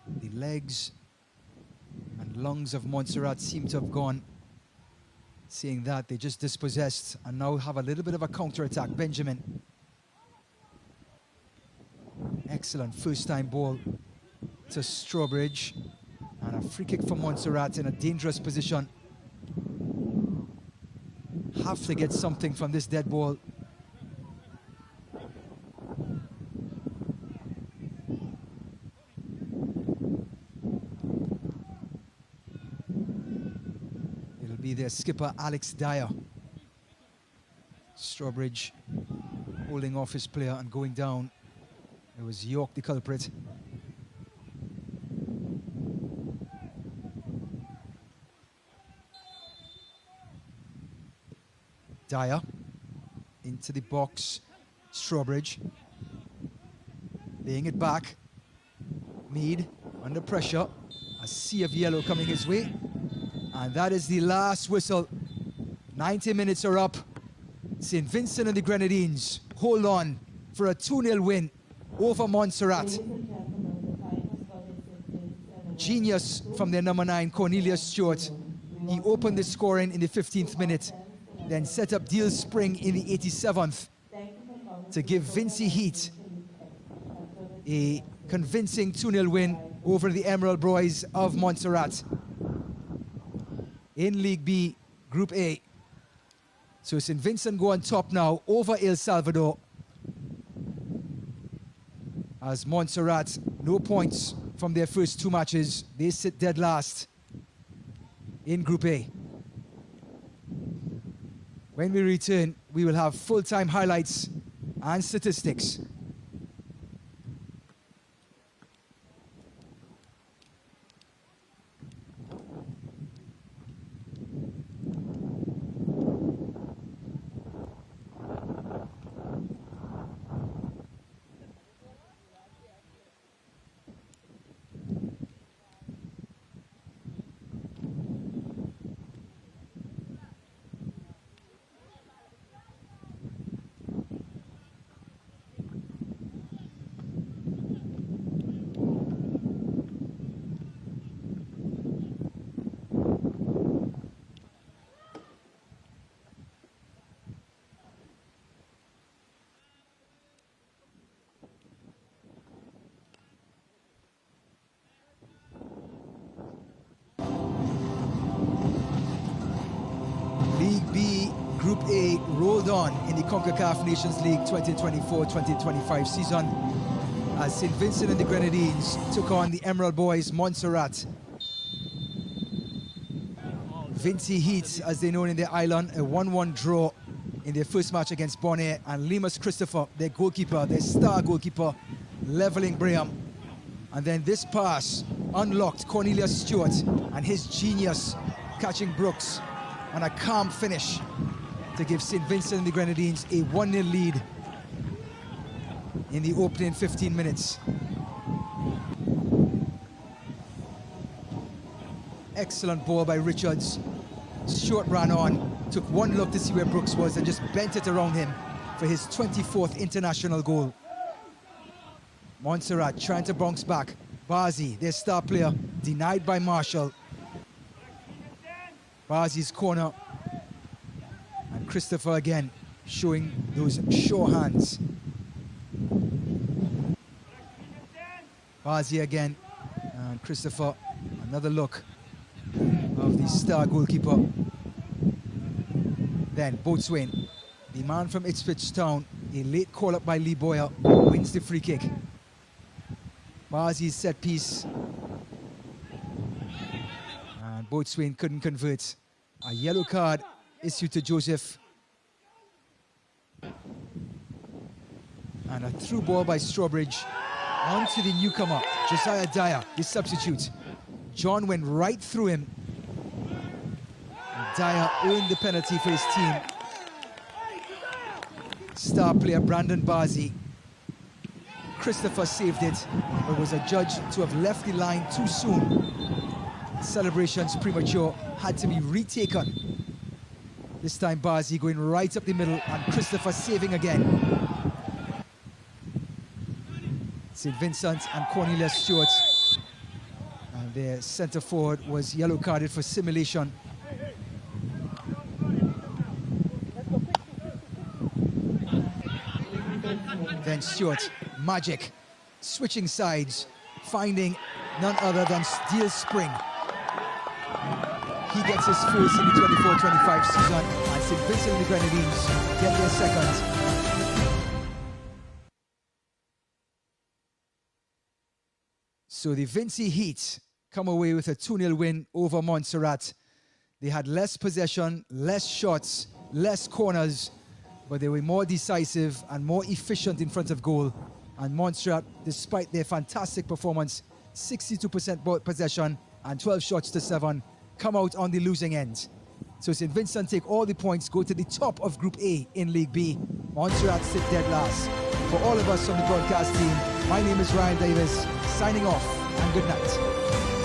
And the legs and lungs of Montserrat seem to have gone. Seeing that, they just dispossessed and now have a little bit of a counter-attack. Benjamin. Excellent first-time ball to Strawbridge. And a free kick for Montserrat in a dangerous position. Have to get something from this dead ball. Their skipper Alex Dyer. Strawbridge holding off his player and going down. It was York the culprit. Dyer into the box. Strawbridge laying it back. Mead under pressure. A sea of yellow coming his way. And that is the last whistle. 90 minutes are up. St. Vincent and the Grenadines hold on for a 2-0 win over Montserrat. Genius from their number 9, Cornelius Stewart. He opened the scoring in the 15th minute, then set up Deal Spring in the 87th to give Vincey Heat a convincing 2-0 win over the Emerald Boys of Montserrat in League B, Group A. So St. Vincent go on top now over El Salvador. As Montserrat, no points from their first 2 matches. They sit dead last in Group A. When we return, we will have full-time highlights and statistics. League B, Group A rolled on in the Concacaf Nations League 2024-2025 season as St. Vincent and the Grenadines took on the Emerald Boys Montserrat. Vinci Heat, as they know in their island, a 1-1 draw in their first match against Bonaire, and Lemus Christopher, their goalkeeper, their star goalkeeper, leveling Brigham. And then this pass unlocked Cornelius Stewart and his genius catching Brooks on a calm finish to give St. Vincent and the Grenadines a 1-0 lead in the opening 15 minutes. Excellent ball by Richards. Stewart ran on, took one look to see where Brooks was and just bent it around him for his 24th international goal. Montserrat trying to bounce back. Bazi, their star player, denied by Marshall. Bazi's corner. And Christopher again showing those sure hands. Bazi again. And Christopher, another look of the star goalkeeper. Then Boatswain, the man from Ipswich Town, a late call-up by Lee Boyer, wins the free kick. Bazi's set piece. And Boatswain couldn't convert. A yellow card issued to Joseph. And a through ball by Strawbridge onto the newcomer, Josiah Dyer, the substitute. John went right through him. And Dyer earned the penalty for his team. Star player Brandon Bazi. Christopher saved it, but was adjudged to have left the line too soon. Celebrations premature, had to be retaken. This time Bazi going right up the middle and Christopher saving again. St. Vincent and Cornelius Stewart. And their centre forward was yellow carded for simulation. Then Stewart, magic, switching sides, finding none other than Steel Spring. He gets his first in the 24-25 season, and St. Vincent and the Grenadines get their second. So the Vinci Heat come away with a 2-0 win over Montserrat. They had less possession, less shots, less corners, but they were more decisive and more efficient in front of goal. And Montserrat, despite their fantastic performance, 62% ball possession and 12 shots to 7, come out on the losing end. So St. Vincent take all the points, go to the top of Group A in League B. Montserrat sit dead last. For all of us from the broadcast team, my name is Ryan Davis, signing off, and good night.